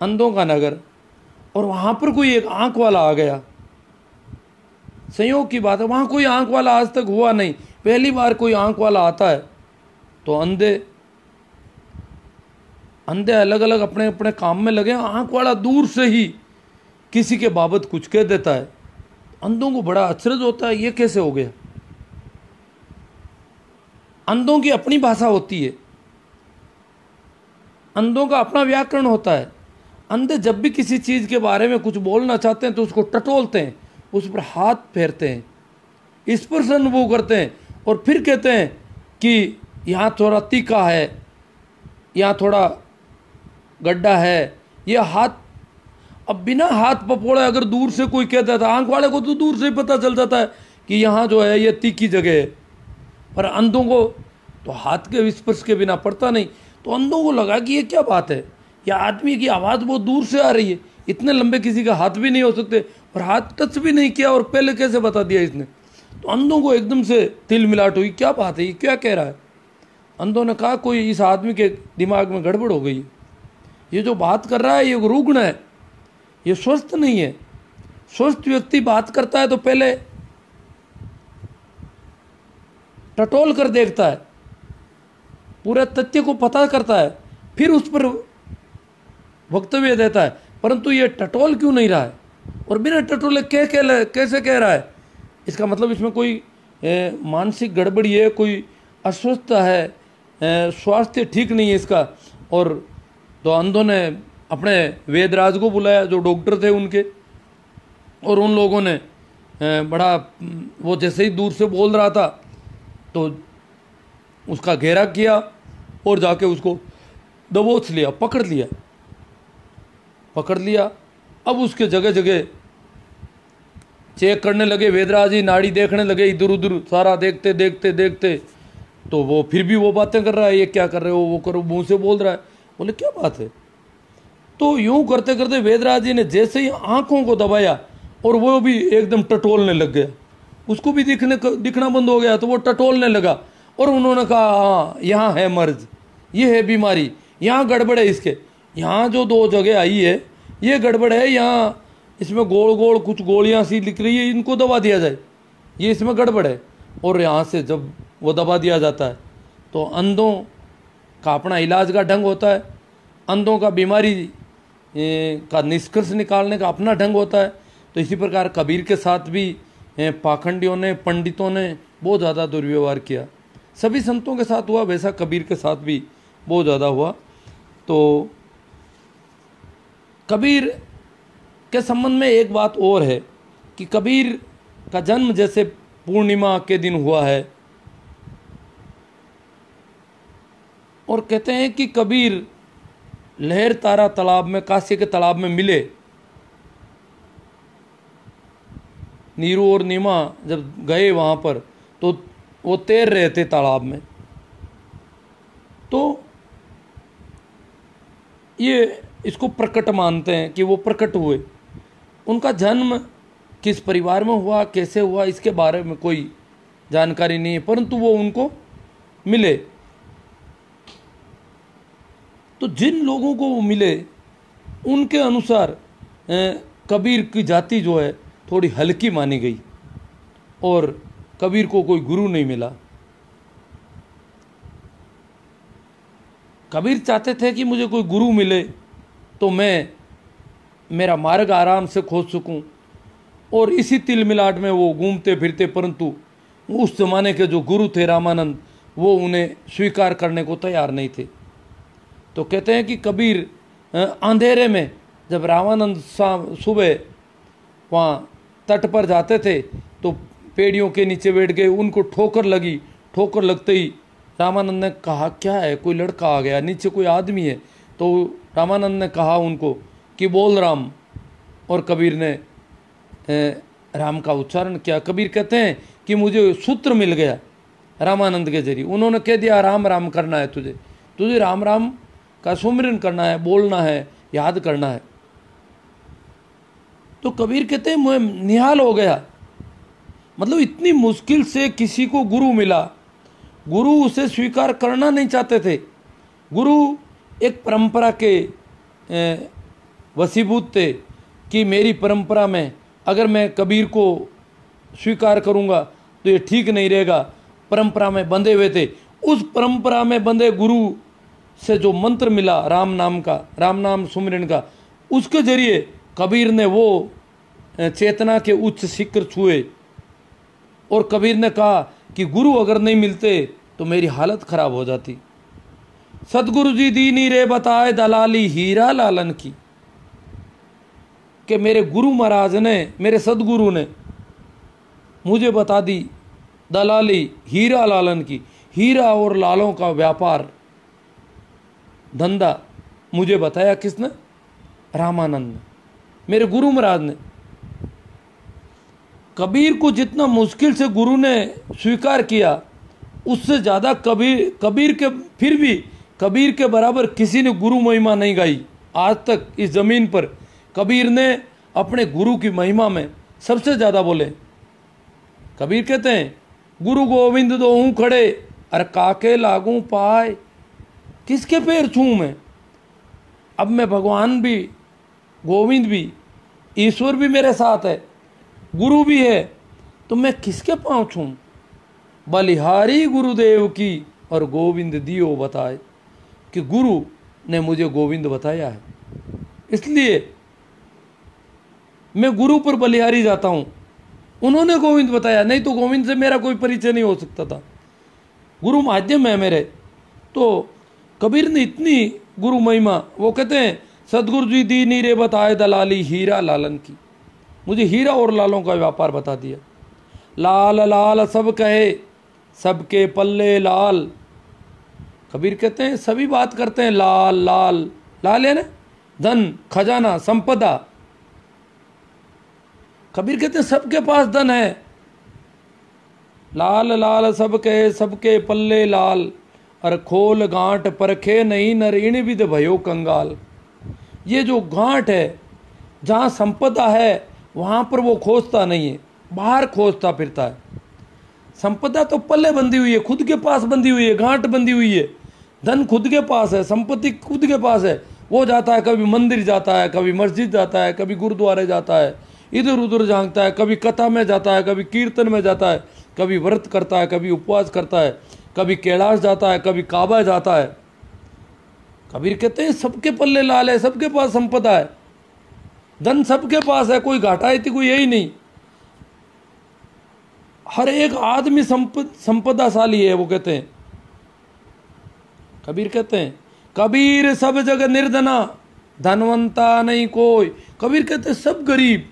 अंधों का नगर, और वहाँ पर कोई एक आँख वाला आ गया। संयोग की बात है, वहाँ कोई आँख वाला आज तक हुआ नहीं, पहली बार कोई आँख वाला आता है। तो अंधे अंधे अलग अलग अपने अपने काम में लगे, आँख वाला दूर से ही किसी के बाबत कुछ कह देता है। अंधों को बड़ा अचरज होता है, ये कैसे हो गया। अंधों की अपनी भाषा होती है, अंधों का अपना व्याकरण होता है। अंधे जब भी किसी चीज़ के बारे में कुछ बोलना चाहते हैं तो उसको टटोलते हैं, उस पर हाथ फेरते हैं, स्पर्श अनुभव करते हैं, और फिर कहते हैं कि यहाँ थोड़ा तीखा है, यहाँ थोड़ा गड्ढा है, यह हाथ। अब बिना हाथ पपोड़े अगर दूर से कोई कहता था, आंख वाले को तो दूर से ही पता चल जाता है कि यहाँ जो है ये तीखी जगह है, पर अंधों को तो हाथ के स्पर्श के बिना पड़ता नहीं। तो अंधों को लगा कि ये क्या बात है, या आदमी की आवाज़ बहुत दूर से आ रही है, इतने लंबे किसी का हाथ भी नहीं हो सकते, और हाथ टच भी नहीं किया, और पहले कैसे बता दिया इसने। तो अंधों को एकदम से तिल मिलाट हुई, क्या बात है, ये क्या कह रहा है। अंधों ने कहा कोई इस आदमी के दिमाग में गड़बड़ हो गई है, ये जो बात कर रहा है ये रुग्ण है, ये स्वस्थ नहीं है। स्वस्थ व्यक्ति बात करता है तो पहले टटोल कर देखता है, पूरे तथ्य को पता करता है, फिर उस पर वक्तव्य देता है। परंतु ये टटोल क्यों नहीं रहा है, और बिना टटोले कैसे कह रहा है। इसका मतलब इसमें कोई मानसिक गड़बड़ी है, कोई अस्वस्थता है, स्वास्थ्य ठीक नहीं है इसका। और तो अंधों ने अपने वेदराज को बुलाया जो डॉक्टर थे उनके, और उन लोगों ने बड़ा, वो जैसे ही दूर से बोल रहा था तो उसका घेरा किया और जाके उसको दबोच लिया, पकड़ लिया। अब उसके जगह जगह चेक करने लगे, वेदराज जी नाड़ी देखने लगे, इधर उधर सारा देखते देखते देखते, तो वो फिर भी वो बातें कर रहा है, ये क्या कर रहे हो, वो करो, मुंह से बोल रहा है। बोले क्या बात है। तो यूं करते करते वेदराज जी ने जैसे ही आंखों को दबाया और वो भी एकदम टटोलने लग गया, उसको भी दिखना बंद हो गया, तो वो टटोलने लगा। और उन्होंने कहा हाँ यहाँ है मर्ज, ये है बीमारी, यहाँ गड़बड़ है, इसके यहाँ जो 2 जगह आई है ये गड़बड़ है, यहाँ इसमें गोल गोल कुछ गोलियाँ सी लिख रही है, इनको दबा दिया जाए, ये इसमें गड़बड़ है। और यहाँ से जब वो दबा दिया जाता है तो अंधों का अपना इलाज का ढंग होता है, अंधों का बीमारी का निष्कर्ष निकालने का अपना ढंग होता है। तो इसी प्रकार कबीर के साथ भी पाखंडियों ने, पंडितों ने बहुत ज़्यादा दुर्व्यवहार किया। सभी संतों के साथ हुआ, वैसा कबीर के साथ भी बहुत ज़्यादा हुआ। तो कबीर के संबंध में एक बात और है कि कबीर का जन्म जैसे पूर्णिमा के दिन हुआ है, और कहते हैं कि कबीर लहर तारा तालाब में, काशी के तालाब में मिले। नीरू और नीमा जब गए वहाँ पर तो वो तैर रहे थे तालाब में। तो ये इसको प्रकट मानते हैं कि वो प्रकट हुए। उनका जन्म किस परिवार में हुआ, कैसे हुआ, इसके बारे में कोई जानकारी नहीं है, परंतु वो उनको मिले। तो जिन लोगों को वो मिले उनके अनुसार कबीर की जाति जो है थोड़ी हल्की मानी गई, और कबीर को कोई गुरु नहीं मिला। कबीर चाहते थे कि मुझे कोई गुरु मिले तो मैं मेरा मार्ग आराम से खोज सकूं, और इसी तिल मिलाट में वो घूमते फिरते। परंतु उस जमाने के जो गुरु थे रामानंद, वो उन्हें स्वीकार करने को तैयार नहीं थे। तो कहते हैं कि कबीर अंधेरे में जब रामानंद सुबह वहाँ तट पर जाते थे तो पेड़ियों के नीचे बैठ गए, उनको ठोकर लगी। ठोकर लगते ही रामानंद ने कहा क्या है, कोई लड़का आ गया, नीचे कोई आदमी है। तो रामानंद ने कहा उनको कि बोल राम, और कबीर ने राम का उच्चारण किया। कबीर कहते हैं कि मुझे सूत्र मिल गया रामानंद के जरिए। उन्होंने कह दिया राम राम करना है, तुझे राम राम का सुमिरन करना है, बोलना है, याद करना है। तो कबीर कहते हैं मैं निहाल हो गया, मतलब इतनी मुश्किल से किसी को गुरु मिला। गुरु उसे स्वीकार करना नहीं चाहते थे। गुरु एक परंपरा के वसीभूत थे कि मेरी परंपरा में अगर मैं कबीर को स्वीकार करूंगा तो ये ठीक नहीं रहेगा। परंपरा में बंधे हुए थे, उस परंपरा में बंधे गुरु से जो मंत्र मिला राम नाम का, राम नाम सुमिरन का, उसके जरिए कबीर ने वो चेतना के उच्च शिखर छुए। और कबीर ने कहा कि गुरु अगर नहीं मिलते तो मेरी हालत खराब हो जाती। सतगुरु जी दीनी रे बताए दलाली हीरा लालन की, कि मेरे गुरु महाराज ने, मेरे सदगुरु ने मुझे बता दी दलाली हीरा लालन की। हीरा और लालों का व्यापार धंधा मुझे बताया किसने? रामानंद ने, मेरे गुरु महाराज ने। कबीर को जितना मुश्किल से गुरु ने स्वीकार किया, उससे ज़्यादा कबीर के, फिर भी कबीर के बराबर किसी ने गुरु महिमा नहीं गाई आज तक इस ज़मीन पर। कबीर ने अपने गुरु की महिमा में सबसे ज़्यादा बोले। कबीर कहते हैं, गुरु गोविंद दोहूं खड़े अर काके लागू पाए, किसके पैर छूं मैं? अब मैं भगवान भी, गोविंद भी, ईश्वर भी मेरे साथ है, गुरु भी है, तो मैं किसके पाँव छूं? बलिहारी गुरुदेव की और गोविंद दियो बताए, कि गुरु ने मुझे गोविंद बताया है, इसलिए मैं गुरु पर बलिहारी जाता हूं। उन्होंने गोविंद बताया, नहीं तो गोविंद से मेरा कोई परिचय नहीं हो सकता था। गुरु माध्यम है मेरे। तो कबीर ने इतनी गुरु महिमा, वो कहते हैं सदगुरु जी दीनी रे बताए दलाली हीरा लालन की, मुझे हीरा और लालों का व्यापार बता दिया। लाल लाल सब कहे सबके पल्ले लाल। कबीर कहते हैं सभी बात करते हैं लाल लाल, लाल है ना धन, खजाना, संपदा। कबीर कहते हैं सबके पास धन है। लाल लाल सब कहे सबके पल्ले लाल, और खोल गांठ परखे नहीं नर इन विद भयो कंगाल। ये जो गांठ है, जहाँ संपदा है वहाँ पर वो खोजता नहीं है, बाहर खोजता फिरता है। संपदा तो पल्ले बंधी हुई है, खुद के पास बंधी हुई है, गांठ बंधी हुई है। धन खुद के पास है, संपत्ति खुद के पास है। वो जाता है, कभी मंदिर जाता है, कभी मस्जिद जाता है, कभी गुरुद्वारे जाता है, इधर उधर झांकता है, कभी कथा में जाता है, कभी कीर्तन में जाता है, कभी व्रत करता है, कभी उपवास करता है, कभी कैलाश जाता है, कभी काबा जाता है। कबीर कहते हैं सबके पल्ले लाल है, सबके पास संपदा है, धन सबके पास है, कोई घाटा इतनी कोई यही नहीं। हर एक आदमी संपदाशाली है। वो कहते हैं, कबीर कहते हैं कबीर सब जग निर्धना धनवंता नहीं कोई। कबीर कहते हैं सब गरीब,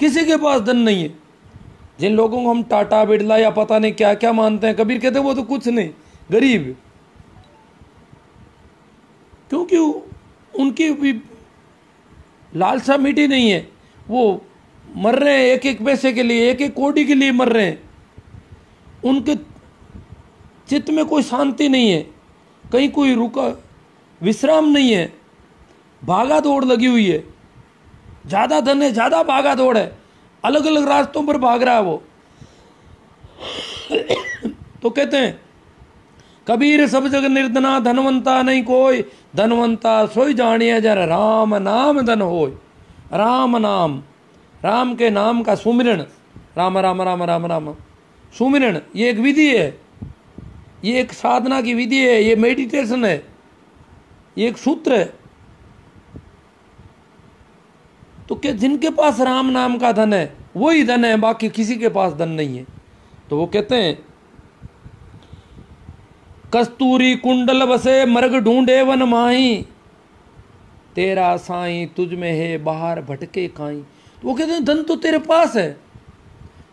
किसी के पास धन नहीं है। जिन लोगों को हम टाटा बिरला या पता नहीं क्या क्या मानते हैं, कबीर कहते हैं वो तो कुछ नहीं, गरीब। क्योंकि उनकी भी लालसा मिटी नहीं है। वो मर रहे हैं एक एक पैसे के लिए, एक एक कौड़ी के लिए मर रहे हैं। उनके चित्त में कोई शांति नहीं है, कहीं कोई रुका विश्राम नहीं है, भागा दौड़ लगी हुई है। ज़्यादा धन है, ज़्यादा भागा दौड़ है, अलग अलग रास्तों पर भाग रहा है वो। तो कहते हैं कबीर सब जग निर्धना धनवंता नहीं कोई, धनवंता सोई जानिए जर राम नाम धन होय। राम नाम, राम के नाम का सुमिरन, राम राम राम राम राम सुमिरन, ये एक विधि है, ये एक साधना की विधि है, ये मेडिटेशन है, ये एक सूत्र है। तो क्या जिनके पास राम नाम का धन है वही धन है, बाकी किसी के पास धन नहीं है। तो वो कहते हैं कस्तूरी कुंडल बसे मर्ग ढूंढे वन माही, तेरा साईं तुझ में है बाहर भटके काई। तो वो कहते हैं धन तो तेरे पास है।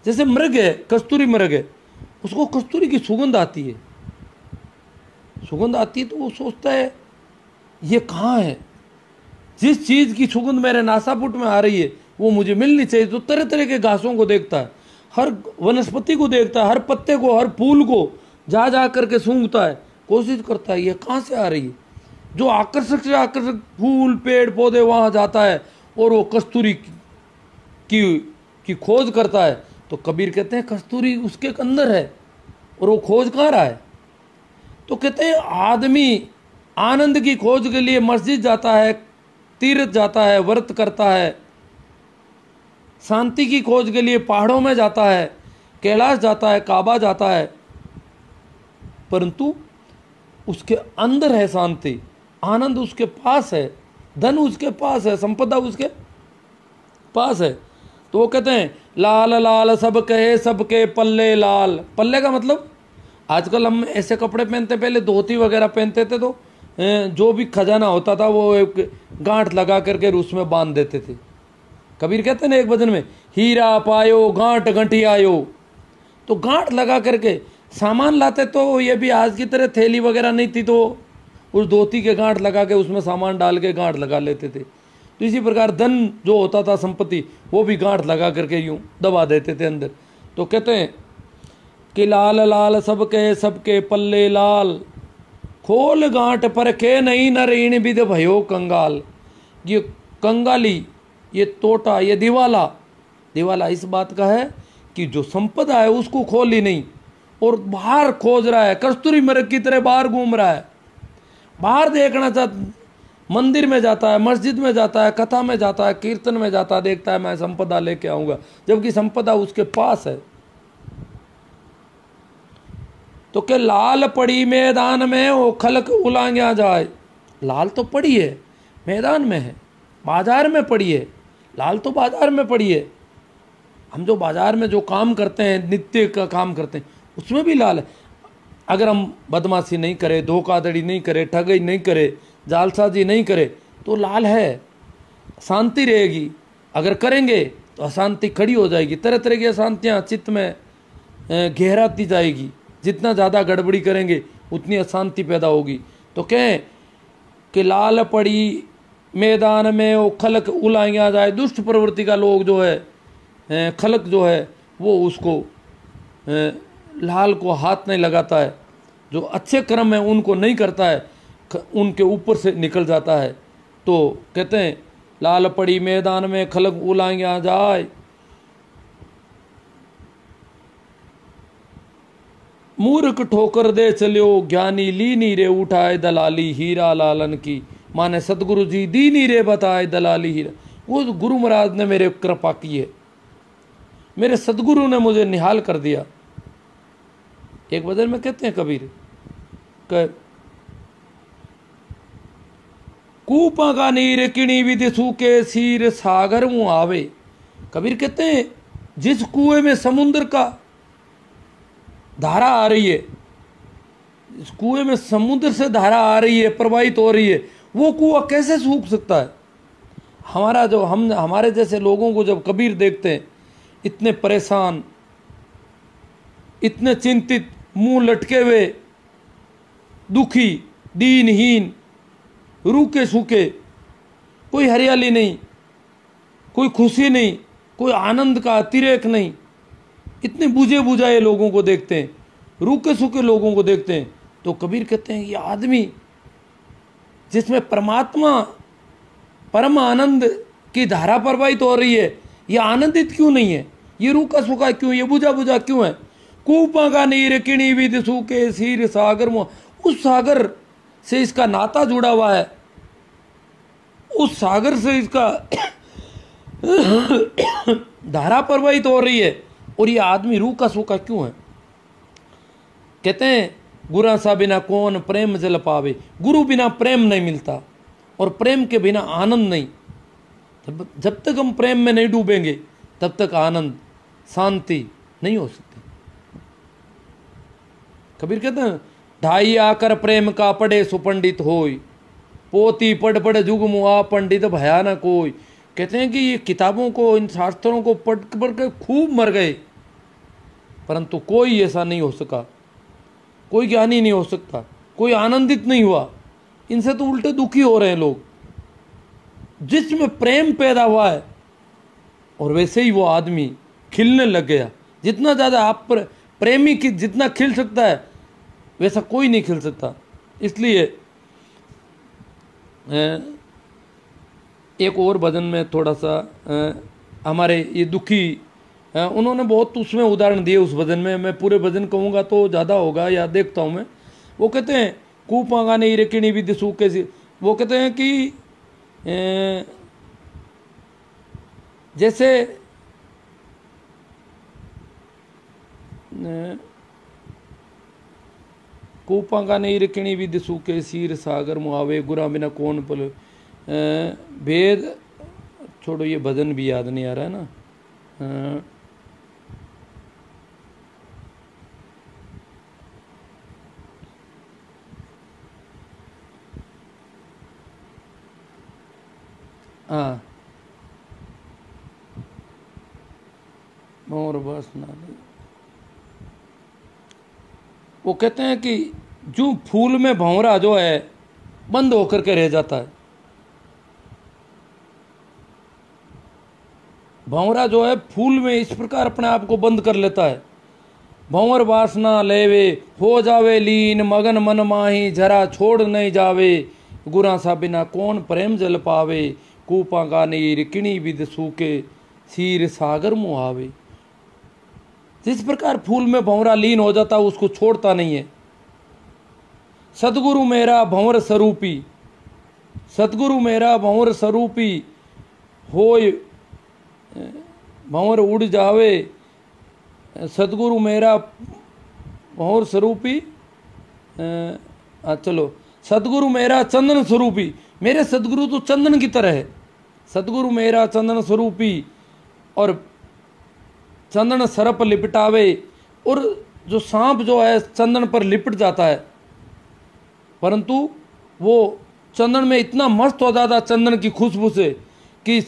जैसे मृग है, कस्तूरी मृग है, उसको कस्तूरी की सुगंध आती है, सुगंध आती है तो वो सोचता है ये कहाँ है, जिस चीज़ की सुगंध मेरे नासापुट में आ रही है वो मुझे मिलनी चाहिए। तो तरह तरह के घासों को देखता है, हर वनस्पति को देखता है, हर पत्ते को, हर फूल को जा जा करके सूंघता है, कोशिश करता है ये कहाँ से आ रही है। जो आकर्षक से आकर्षक फूल पेड़ पौधे वहाँ जाता है और वो कस्तूरी की खोज करता है। तो कबीर कहते हैं कस्तूरी उसके अंदर है और वो खोज कहाँ रहा है। तो कहते हैं आदमी आनंद की खोज के लिए मस्जिद जाता है, तीर्थ जाता है, व्रत करता है, शांति की खोज के लिए पहाड़ों में जाता है, कैलाश जाता है, काबा जाता है, परंतु उसके अंदर है शांति, आनंद उसके पास है, धन उसके पास है, संपदा उसके पास है। तो वो कहते हैं लाल लाल सब कहे सबके पल्ले लाल। पल्ले का मतलब आजकल हम ऐसे कपड़े पहनते, पहले धोती वगैरह पहनते थे तो जो भी खजाना होता था वो एक गांठ लगा करके उसमें बांध देते थे। कबीर कहते हैं ना एक भजन में, हीरा पायो गांठ गंठी आयो। तो गांठ लगा करके सामान लाते, तो ये भी आज की तरह थैली वगैरह नहीं थी, तो उस धोती के गांठ लगा के उसमें सामान डाल के गांठ लगा लेते थे। तो इसी प्रकार धन जो होता था, संपत्ति, वो भी गांठ लगा करके यूं दबा देते थे अंदर। तो कहते हैं कि लाल लाल सबके सबके पल्ले लाल, खोल गांठ पर के नहीं न ऋण विद भयो कंगाल। ये कंगाली, ये तोटा, ये दिवाला, दिवाला इस बात का है कि जो संपदा है उसको खोल ही नहीं और बाहर खोज रहा है, कस्तूरी मृग की तरह बाहर घूम रहा है, बाहर देखना चाहता, मंदिर में जाता है, मस्जिद में जाता है, कथा में जाता है, कीर्तन में जाता है, देखता है मैं संपदा लेके आऊंगा, जबकि संपदा उसके पास है। तो क्या लाल पड़ी मैदान में वो खलक उलांग्या जाए। लाल तो पड़ी है, मैदान में है, बाजार में पड़ी है, लाल तो बाजार में पड़ी है। हम जो बाजार में जो काम करते हैं, नित्य का काम करते हैं, उसमें भी लाल है। अगर हम बदमाशी नहीं करें, धोखाधड़ी नहीं करें, ठगी नहीं करें, जालसाजी नहीं करें, तो लाल है, शांति रहेगी। अगर करेंगे तो अशांति खड़ी हो जाएगी, तरह तरह की अशांतियाँ चित्त में गहराती जाएगी। जितना ज़्यादा गड़बड़ी करेंगे उतनी अशांति पैदा होगी। तो कहें कि लाल पड़ी मैदान में वो खलक उलाया जाए। दुष्ट प्रवृत्ति का लोग जो है, खलक जो है वो उसको लाल को हाथ नहीं लगाता है, जो अच्छे कर्म है उनको नहीं करता है, उनके ऊपर से निकल जाता है। तो कहते हैं लाल पड़ी मैदान में खलक उलाया जाए, मूर्ख ठोकर दे चलियो, ज्ञानी लीनी रे उठाए दलाली हीरा लालन की। माने सतगुरु जी दीनी रे बताए दलाली हीरा। वो गुरु महाराज ने मेरे कृपा की है, मेरे सतगुरु ने मुझे निहाल कर दिया। एक भजन में कहते हैं कबीर, कूपा का नीर किणी विधि सूके सीर सागर मुँह आवे। कबीर कहते हैं जिस कुएं में समुद्र का धारा आ रही है, इस कुएं में समुद्र से धारा आ रही है, प्रवाहित हो रही है, वो कुआं कैसे सूख सकता है। हमारा जो हमारे जैसे लोगों को जब कबीर देखते हैं इतने परेशान, इतने चिंतित, मुंह लटके हुए, दुखी, दीनहीन, रूखे सूखे, कोई हरियाली नहीं, कोई खुशी नहीं, कोई आनंद का अतिरेक नहीं, इतने बुझे बुझाए लोगों को देखते हैं, रूखे सूखे लोगों को देखते हैं, तो कबीर कहते हैं ये आदमी जिसमें परमात्मा परम आनंद की धारा प्रवाहित हो रही है, ये आनंदित क्यों नहीं है, ये रूखा सूखा क्यों, ये बुझा बुझा क्यों है। कूपा का नीर किणी विधि सूखे सीर सागर मुँह, उस सागर से इसका नाता जुड़ा हुआ है, उस सागर से इसका धारा प्रवाहित हो रही है, और ये आदमी रूखा सूखा क्यों है। कहते हैं गुरा सा बिना कौन प्रेम जल पावे। गुरु बिना प्रेम नहीं मिलता, और प्रेम के बिना आनंद नहीं। जब तक हम प्रेम में नहीं डूबेंगे तब तक आनंद, शांति नहीं हो सकती। कबीर कहते हैं ढाई आकर प्रेम का पढ़े सुपंडित होय, पोती पढ़ पढ़ जुग मुआ पंडित भया न कोई। कहते हैं कि ये किताबों को, इन शास्त्रों को पढ़ पढ़ के खूब मर गए, परंतु कोई ऐसा नहीं हो सका, कोई ज्ञानी नहीं हो सकता, कोई आनंदित नहीं हुआ। इनसे तो उल्टे दुखी हो रहे हैं लोग। जिसमें प्रेम पैदा हुआ है और वैसे ही वो आदमी खिलने लग गया। जितना ज़्यादा आप प्रेमी की जितना खिल सकता है वैसा कोई नहीं खिल सकता। इसलिए एक और भजन में थोड़ा सा हमारे ये दुखी, उन्होंने बहुत उसमें उदाहरण दिए उस भजन में। मैं पूरे भजन कहूँगा तो ज़्यादा होगा, या देखता हूँ मैं। वो कहते हैं कूपांगा नहीं रेकिणी विधि सूखे से। वो कहते हैं कि जैसे कूपा का नहीं रिकणी विद सूके सीर सागर मुहावे गुरा बिना कौन पल भेद। छोड़ो, ये भजन भी याद नहीं आ रहा है ना। हाँ, और बस ना, वो कहते हैं कि जो फूल में भंवरा जो है बंद होकर के रह जाता है। भंवरा जो है फूल में इस प्रकार अपने आप को बंद कर लेता है। भंवर वासना लेवे हो जावे लीन मगन मन माही जरा छोड़ नहीं जावे गुरा सा बिना कौन प्रेम जल पावे कूपा का नीर किणी विद सूके सीर सागर मुहावे। जिस प्रकार फूल में भंवरा लीन हो जाता है उसको छोड़ता नहीं है। सतगुरु मेरा भंवर स्वरूपी, सतगुरु मेरा भंवर स्वरूपी होय भंवर उड़ जावे। सतगुरु मेरा भंवर स्वरूपी, चलो, सतगुरु मेरा चंदन स्वरूपी, मेरे सतगुरु तो चंदन की तरह है। सतगुरु मेरा चंदन स्वरूपी और चंदन सर पर लिपटावे। और जो सांप जो है चंदन पर लिपट जाता है, परंतु वो चंदन में इतना मस्त हो जाता है चंदन की खुशबू से कि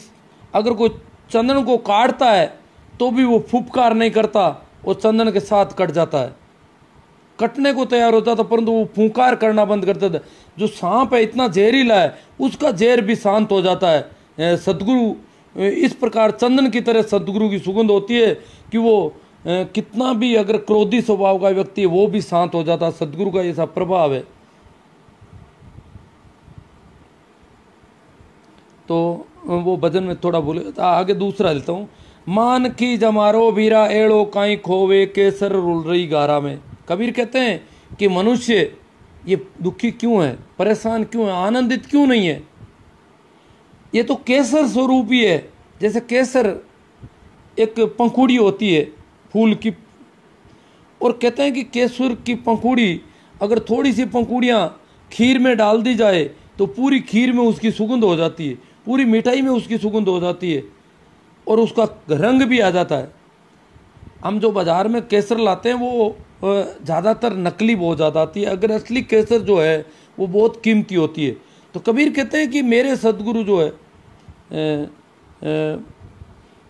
अगर कोई चंदन को काटता है तो भी वो फुफकार नहीं करता, वो चंदन के साथ कट जाता है, कटने को तैयार होता था, परंतु वो फूंकार करना बंद करता था। जो सांप है इतना जहरीला है, उसका जहर भी शांत हो जाता है। सतगुरु इस प्रकार चंदन की तरह सतगुरु की सुगंध होती है कि वो कितना भी अगर क्रोधी स्वभाव का व्यक्ति है वो भी शांत हो जाता है। सतगुरु का ऐसा प्रभाव है। तो वो भजन में थोड़ा बोले, आगे दूसरा लेता हूँ। मान की जमारो बीरा एड़ो काई खोवे केसर रुल रही गारा में। कबीर कहते हैं कि मनुष्य ये दुखी क्यों है, परेशान क्यों है, आनंदित क्यों नहीं है। ये तो केसर स्वरूप ही है। जैसे केसर एक पंखुड़ी होती है फूल की, और कहते हैं कि केसर की पंखुड़ी अगर थोड़ी सी पंखुड़ियाँ खीर में डाल दी जाए तो पूरी खीर में उसकी सुगंध हो जाती है, पूरी मिठाई में उसकी सुगंध हो जाती है और उसका रंग भी आ जाता है। हम जो बाज़ार में केसर लाते हैं वो ज़्यादातर नकली बहुत ज़्यादा आती है, अगर असली केसर जो है वो बहुत कीमती होती है। तो कबीर कहते हैं कि मेरे सदगुरु जो है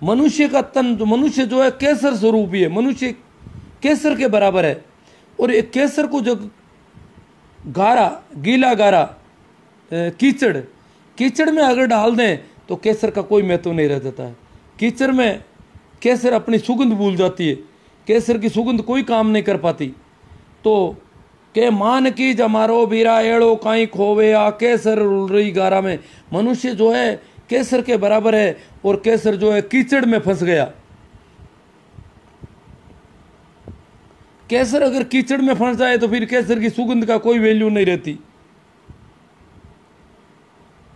मनुष्य का तन, मनुष्य जो है केसर स्वरूप ही है, मनुष्य केसर के बराबर है। और एक केसर को जो गारा, गीला गारा कीचड़, कीचड़ में अगर डाल दें तो केसर का कोई महत्व नहीं रह जाता है। कीचड़ में केसर अपनी सुगंध भूल जाती है, केसर की सुगंध कोई काम नहीं कर पाती। तो के मान की जमारो बीरा एड़ो काई खोवे आ केसर रुल रही गारा में। मनुष्य जो है केसर के बराबर है और केसर जो है कीचड़ में फंस गया। केसर अगर कीचड़ में फंस जाए तो फिर केसर की सुगंध का कोई वैल्यू नहीं रहती।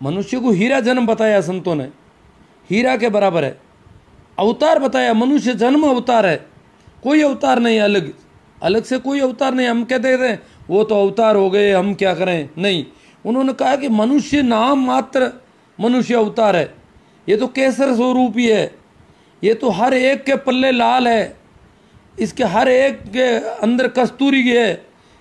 मनुष्य को हीरा जन्म बताया संतों ने, हीरा के बराबर है। अवतार बताया, मनुष्य जन्म अवतार है, कोई अवतार नहीं अलग, अलग से कोई अवतार नहीं। हम कहते थे वो तो अवतार हो गए, हम क्या करें, नहीं। उन्होंने कहा कि मनुष्य नाम मात्र मनुष्य अवतार है। ये तो केसर स्वरूप ही है, ये तो हर एक के पल्ले लाल है, इसके हर एक के अंदर कस्तूरी है,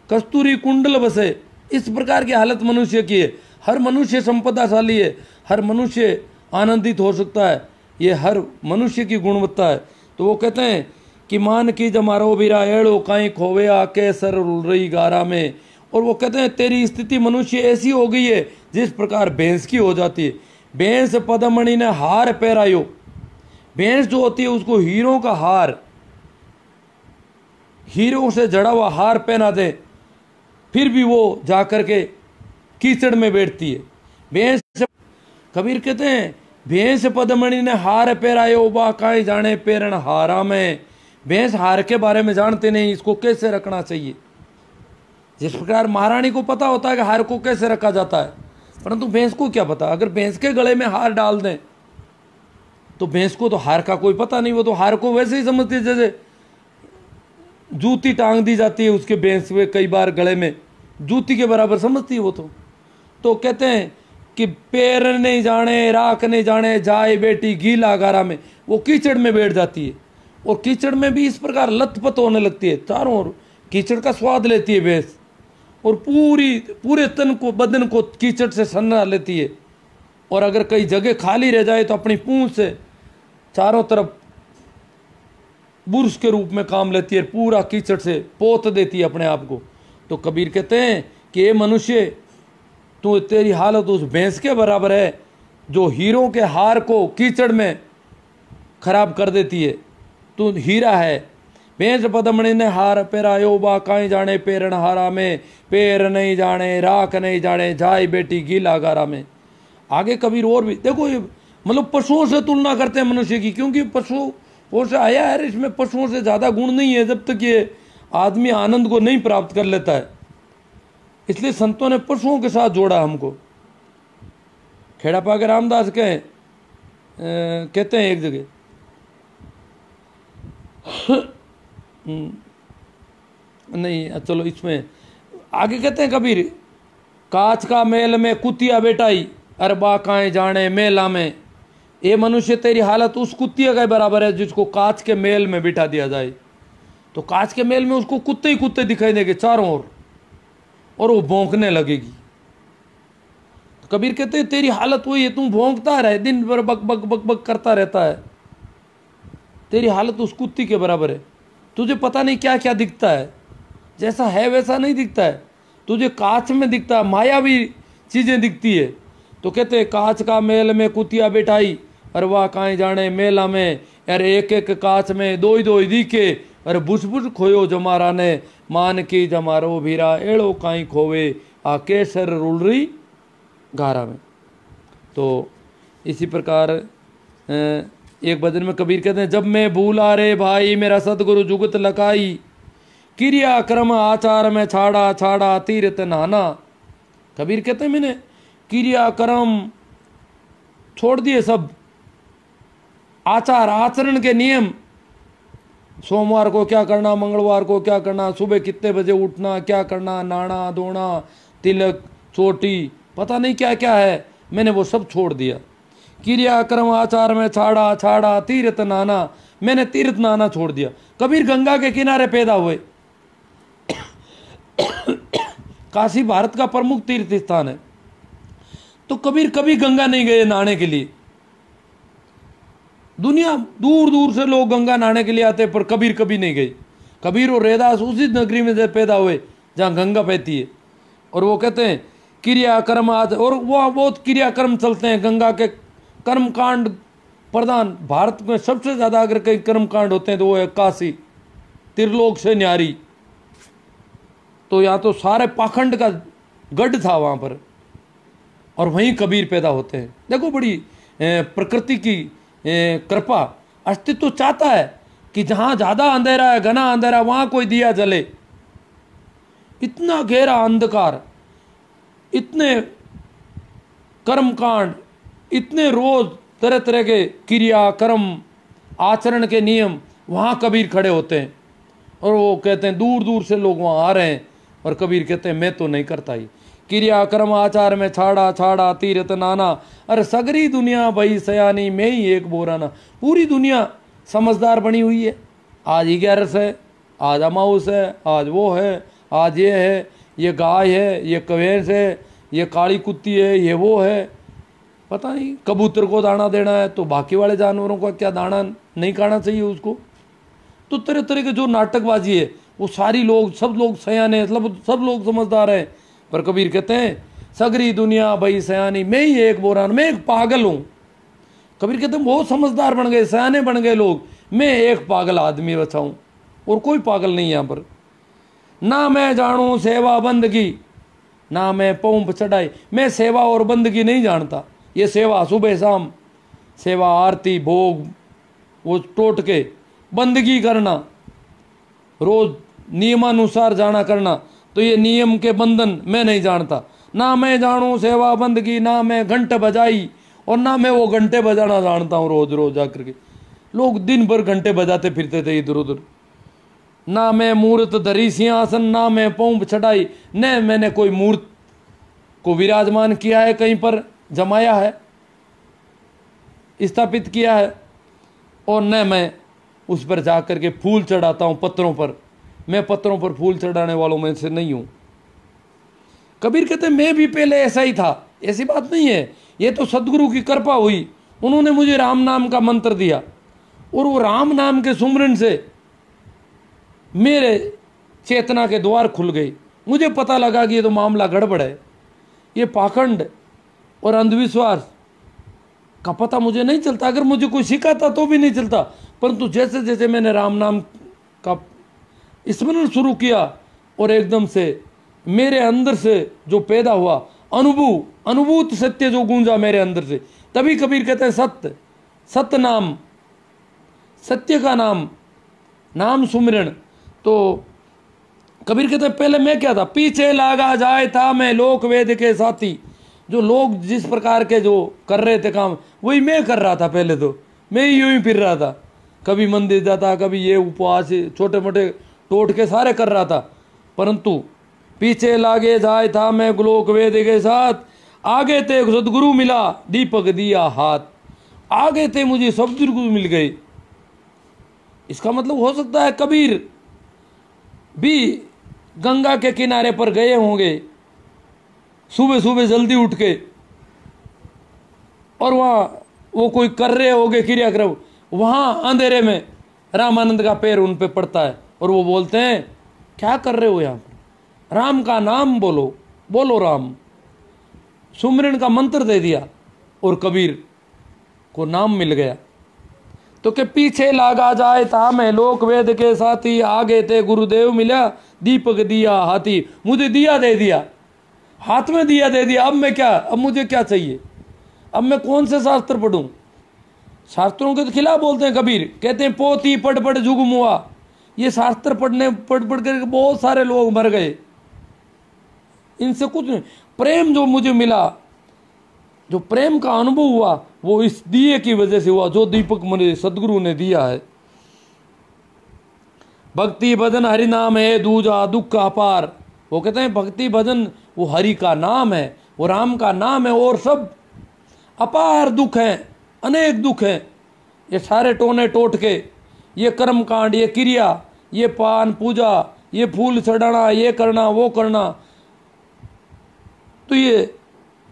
कस्तूरी कुंडल बसे। इस प्रकार की हालत मनुष्य की है। हर मनुष्य संपदाशाली है, हर मनुष्य आनंदित हो सकता है, ये हर मनुष्य की गुणवत्ता है। तो वो कहते हैं कि मान की जमारो बीरा एड़ो काई खोवे आ केसर रुल रही गारा में। और वो कहते हैं तेरी स्थिति मनुष्य ऐसी हो गई है जिस प्रकार भैंस की हो जाती है। भैंस पदमणि ने हार पहरायो, भैंस जो होती है उसको हीरों का हार, हीरों से जड़ा हुआ हार पहना दे, फिर भी वो जाकर के कीचड़ में बैठती है। भैंस, कबीर कहते हैं भैंस पदमणि ने हार पहरायो बा काई जाने पेरण हारा में। भैंस हार के बारे में जानते नहीं, इसको कैसे रखना चाहिए। जिस प्रकार महारानी को पता होता है कि हार को कैसे रखा जाता है, परंतु भैंस को क्या पता, अगर भैंस के गले में हार डाल दें तो भैंस को तो हार का कोई पता नहीं, वो तो हार को वैसे ही समझती है जैसे जूती टांग दी जाती है उसके भैंस में, कई बार गले में जूती के बराबर समझती है वो तो कहते हैं कि पैर नहीं जाने राख नहीं जाने जाए बेटी गीला गारा में, वो कीचड़ में बैठ जाती है और कीचड़ में भी इस प्रकार लथपथ होने लगती है, चारों ओर कीचड़ का स्वाद लेती है भैंस और पूरे तन को बदन को कीचड़ से सन्ना लेती है। और अगर कई जगह खाली रह जाए तो अपनी पूंछ से चारों तरफ बुर्श के रूप में काम लेती है, पूरा कीचड़ से पोत देती है अपने आप को। तो कबीर कहते हैं कि ये मनुष्य, तो तेरी हालत उस भैंस के बराबर है जो हीरों के हार को कीचड़ में खराब कर देती है। तू हीरा है, भैंस पदमणि ने हार पेरायो बा काई जाने पेरन हारा में, पैर नहीं जाने राख नहीं जाने जाए बेटी गीला गारा में। आगे कबीर और भी देखो, ये मतलब पशुओं से तुलना करते हैं मनुष्य की, क्योंकि पशुओं से आया है, इसमें पशुओं से ज़्यादा गुण नहीं है जब तक ये आदमी आनंद को नहीं प्राप्त कर लेता है, इसलिए संतों ने पशुओं के साथ जोड़ा हमको। खेड़ा पाके रामदास कहते हैं एक जगह नहीं, चलो इसमें आगे कहते हैं कबीर, कांच का मेल में कुतिया बेटाई अरबा काए जाने मेला में। ये मनुष्य तेरी हालत उस कुतिया के बराबर है जिसको कांच के मेल में बिठा दिया जाए, तो कांच के मेल में उसको कुत्ते ही कुत्ते दिखाई देंगे चारों ओर और वो भौंकने लगेगी। तो कबीर कहते हैं तेरी हालत वही है, तू भौंकता रहे दिन भर बक बक बक बक करता रहता है, तेरी हालत उस कुत्ती के बराबर है। तुझे पता नहीं क्या क्या दिखता है, जैसा है वैसा नहीं दिखता है, तुझे कांच में दिखता है, मायावी चीज़ें दिखती है। तो कहते हैं कांच का मेल में कुतिया बैठाई और वाह काई जाने मेला में, अरे एक एक कांच में दो ही दिखे, अरे बुझ बुझ खोयो जमारा ने मान की जमारो भीरा एड़ो काई खोवे आ केसर रुलरी गारा में। तो इसी प्रकार एक भजन में कबीर कहते हैं, जब मैं भूला रे भाई मेरा सतगुरु जुगत लकाई, क्रिया क्रम आचार में छाड़ा छाड़ा तीर्थ नाना। कबीर कहते हैं मैंने क्रिया कर्म छोड़ दिए, सब आचार आचरण के नियम, सोमवार को क्या करना, मंगलवार को क्या करना, सुबह कितने बजे उठना, क्या करना, नहाना धोना, तिलक चोटी, पता नहीं क्या क्या है, मैंने वो सब छोड़ दिया। क्रिया कर्म आचार में छाड़ा छाड़ा तीर्थ नाना, मैंने तीर्थ नाना छोड़ दिया। कबीर गंगा के किनारे पैदा हुए, काशी भारत का प्रमुख तीर्थ स्थान है, तो कबीर कभी गंगा नहीं गए नहाने के लिए। दुनिया दूर दूर से लोग गंगा नहाने के लिए आते पर कबीर कभी नहीं गए। कबीर और रैदास उसी नगरी में पैदा हुए जहाँ गंगा बहती है, और वो कहते हैं क्रियाकर्म आज, और वो बहुत क्रियाकर्म चलते हैं गंगा के, कर्मकांड प्रधान। भारत में सबसे ज़्यादा अगर कई कर्मकांड होते हैं तो वो है काशी, त्रिलोक से न्यारी। तो यहाँ तो सारे पाखंड का गढ़ था वहाँ पर, और वहीं कबीर पैदा होते हैं। देखो बड़ी प्रकृति की कृपा, अस्तित्व चाहता है कि जहाँ ज़्यादा अंधेरा है, घना अंधेरा, वहाँ कोई दिया जले। इतना गहरा अंधकार, इतने कर्मकांड, इतने रोज तरह तरह के क्रिया कर्म आचरण के नियम, वहाँ कबीर खड़े होते हैं। और वो कहते हैं दूर दूर से लोग वहाँ आ रहे हैं, और कबीर कहते हैं मैं तो नहीं करता ही। क्रिया कर्म आचार में छाड़ा छाड़ा तीर्थ नाना, अरे सगरी दुनिया भई सयानी मैं ही एक बोराना। पूरी दुनिया समझदार बनी हुई है, आज 11 है, आज अमाउस है, आज वो है, आज ये है, ये गाय है, ये कवेंस है, ये काली कुत्ती है, ये वो है, पता नहीं। कबूतर को दाना देना है तो बाकी वाले जानवरों का क्या दाना नहीं खाना चाहिए उसको। तो तरह तरह के जो नाटकबाजी है वो सारी लोग, सब लोग सयाने, सब लोग समझदार हैं। पर कबीर कहते हैं सगरी दुनिया भाई सयानी मैं ही एक बोरान, मैं एक पागल हूँ। कबीर कहते हैं बहुत समझदार बन गए, सयाने बन गए लोग, मैं एक पागल आदमी बचा हूँ और कोई पागल नहीं यहाँ पर। ना मैं जानूँ सेवा बंदगी, ना मैं पौंप चढ़ाई, मैं सेवा और बंदगी नहीं जानता। ये सेवा सुबह शाम सेवा आरती भोग वो टोट के, बंदगी करना रोज नियमानुसार जाना करना, तो ये नियम के बंधन मैं नहीं जानता। ना मैं जानूं सेवा बंदगी, ना मैं घंटे बजाई, और ना मैं वो घंटे बजाना जानता हूँ रोज रोज जाकर के। लोग दिन भर घंटे बजाते फिरते थे इधर उधर। ना मैं मूर्त धरी सिंहासन, ना मैं पौंप चढ़ाई, न मैंने कोई मूर्त को विराजमान किया है, कहीं पर जमाया है, स्थापित किया है, और न मैं उस पर जाकर के फूल चढ़ाता हूँ पत्थरों पर। मैं पत्थरों पर फूल चढ़ाने वालों में से नहीं हूँ। कबीर कहते मैं भी पहले ऐसा ही था, ऐसी बात नहीं है, ये तो सदगुरु की कृपा हुई, उन्होंने मुझे राम नाम का मंत्र दिया, और वो राम नाम के सुमरन से मेरे चेतना के द्वार खुल गए। मुझे पता लगा कि ये तो मामला गड़बड़ है, ये पाखंड और अंधविश्वास का पता मुझे नहीं चलता, अगर मुझे कोई सिखाता तो भी नहीं चलता, परंतु जैसे जैसे मैंने राम नाम का स्मरण शुरू किया और एकदम से मेरे अंदर से जो पैदा हुआ अनुभूत सत्य जो गूंजा मेरे अंदर से, तभी कबीर कहते हैं सत्य, सत्य नाम, सत्य का नाम, नाम सुमिरन। तो कबीर कहते हैं पहले मैं क्या था, पीछे लागा जाए था मैं लोक वेद के साथी। जो लोग जिस प्रकार के जो कर रहे थे काम, वही मैं कर रहा था। पहले तो मैं ही यूं ही फिर रहा था, कभी मंदिर जाता, कभी ये उपवास छोटे मोटे टोटके सारे कर रहा था, परंतु पीछे लागे जाए था मैं लोक वेद के साथ, आगे थे सदगुरु मिला दीपक दिया हाथ। आगे थे मुझे सदगुरु मिल गए। इसका मतलब हो सकता है कबीर भी गंगा के किनारे पर गए होंगे सुबह सुबह जल्दी उठ के, और वहां वो कोई कर रहे होंगे क्रियाक्रम, वहां अंधेरे में रामानंद का पैर उन पे पड़ता है और वो बोलते हैं क्या कर रहे हो यहाँ पर, राम का नाम बोलो, बोलो राम। सुमरन का मंत्र दे दिया और कबीर को नाम मिल गया। तो के पीछे लागा जाए था मैं लोक वेद के साथी, आगे थे गुरुदेव मिला दीपक दिया हाथी। मुझे दिया दे दिया, हाथ में दिया दे दिया, अब मैं क्या, अब मुझे क्या चाहिए, अब मैं कौन से शास्त्र पढ़ूं। शास्त्रों के खिलाफ बोलते हैं कबीर, कहते हैं पोती पढ़ पढ़ जुग मुआ। ये शास्त्र पढ़ पढ़ कर बहुत सारे लोग मर गए, इनसे कुछ नहीं। प्रेम जो मुझे मिला, जो प्रेम का अनुभव हुआ, वो इस दिए की वजह से हुआ जो दीपक मुझे सदगुरु ने दिया है। भक्ति भजन हरि नाम है दूजा दुख अपार। वो कहते हैं भक्ति भजन वो हरि का नाम है, वो राम का नाम है, और सब अपार दुख हैं, अनेक दुख हैं। ये सारे टोने टोट के, ये कर्म कांड, ये क्रिया, ये पान पूजा, ये फूल चढ़ाना, ये करना वो करना, तो ये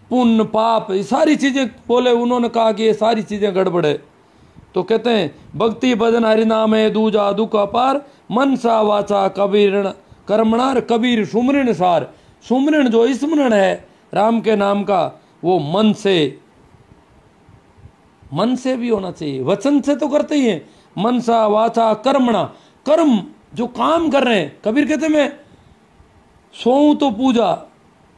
पुण्य पाप, ये सारी चीजें बोले, उन्होंने कहा कि ये सारी चीजें गड़बड़ है। तो कहते हैं भक्ति भजन हरि नाम है दूजा दुख अपार, मनसा वाचा कबीर कर्मणार कबीर सुमरण सार। सुमरण जो स्मरण है राम के नाम का, वो मन से भी होना चाहिए, वचन से तो करते ही हैं। मनसा वाचा कर्मणा, कर्म जो काम कर रहे हैं, कबीर कहते मैं सोऊं तो पूजा,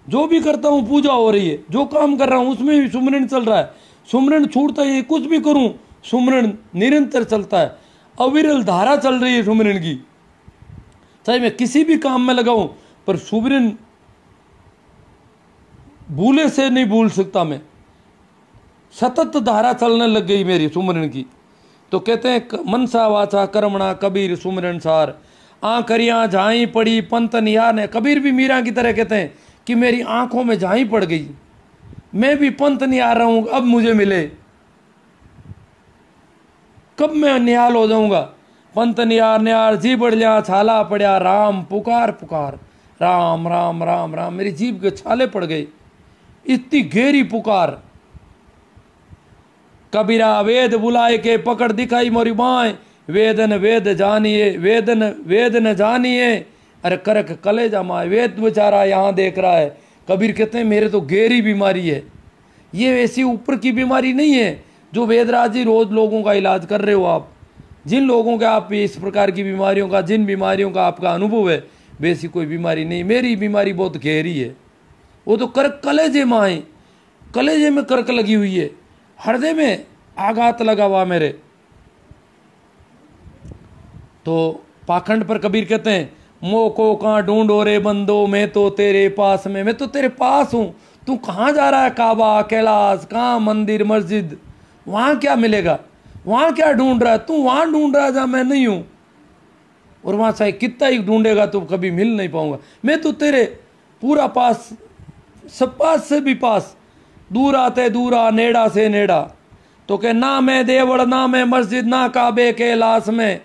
जो भी करता हूं पूजा हो रही है, जो काम कर रहा हूं उसमें भी सुमरण चल रहा है। सुमरण छूटता ही, कुछ भी करूं सुमरण निरंतर चलता है, अविरल धारा चल रही है सुमरण की। चाहे मैं किसी भी काम में लगाऊं, पर सुमरण भूले से नहीं भूल सकता मैं, सतत धारा चलने लग गई मेरी सुमरण की। तो कहते हैं मनसा वाचा कर्मणा कबीर सुमरण सार, आंखरियां झाई पड़ी पंत निहार ने। कबीर भी मीरा की तरह कहते हैं कि मेरी आंखों में झाई पड़ गई, मैं भी पंत निहार रहा हूं, अब मुझे मिले, कब मैं निहाल हो जाऊंगा। पंत निहार निहार जी बढ़ लिया छाला पड़ा, राम पुकार पुकार, राम राम राम राम, मेरी जीभ के छाले पड़ गए, इतनी गहरी पुकार। कबीरा वेद बुलाए के पकड़ दिखाई मोरी बाएं, वेदन वेद जानिए वेदन वेद न जानिए, अरे करक कलेजा माए। वेद बेचारा यहाँ देख रहा है। कबीर कहते हैं मेरे तो गहरी बीमारी है, ये ऐसी ऊपर की बीमारी नहीं है जो वेदराज जी रोज लोगों का इलाज कर रहे हो आप। जिन लोगों के आप इस प्रकार की बीमारियों का, जिन बीमारियों का आपका अनुभव है, वैसी कोई बीमारी नहीं। मेरी बीमारी बहुत गहरी है, वो तो कर्क कलेजे में है, कलेजे में कर्क लगी हुई है, हृदय में आघात लगा हुआ मेरे। तो पाखंड पर कबीर कहते हैं मोको कहाँ ढूंढो रे बंदो, मैं तो तेरे पास में, मैं तो तेरे पास हूँ, तू कहाँ जा रहा है? काबा, कैलाश, कहाँ मंदिर मस्जिद, वहाँ क्या मिलेगा? वहाँ क्या ढूंढ रहा है? तू वहाँ ढूंढ रहा है जहाँ मैं नहीं हूँ, और वहाँ चाहे कितना ही ढूंढेगा तो कभी मिल नहीं पाऊंगा। मैं तो तेरे पूरा पास, सब पास से भी पास, दूर आते दूरा, नेड़ा से नेड़ा। तो कह ना मैं देवड़ ना मैं मस्जिद ना काबे कैलाश में,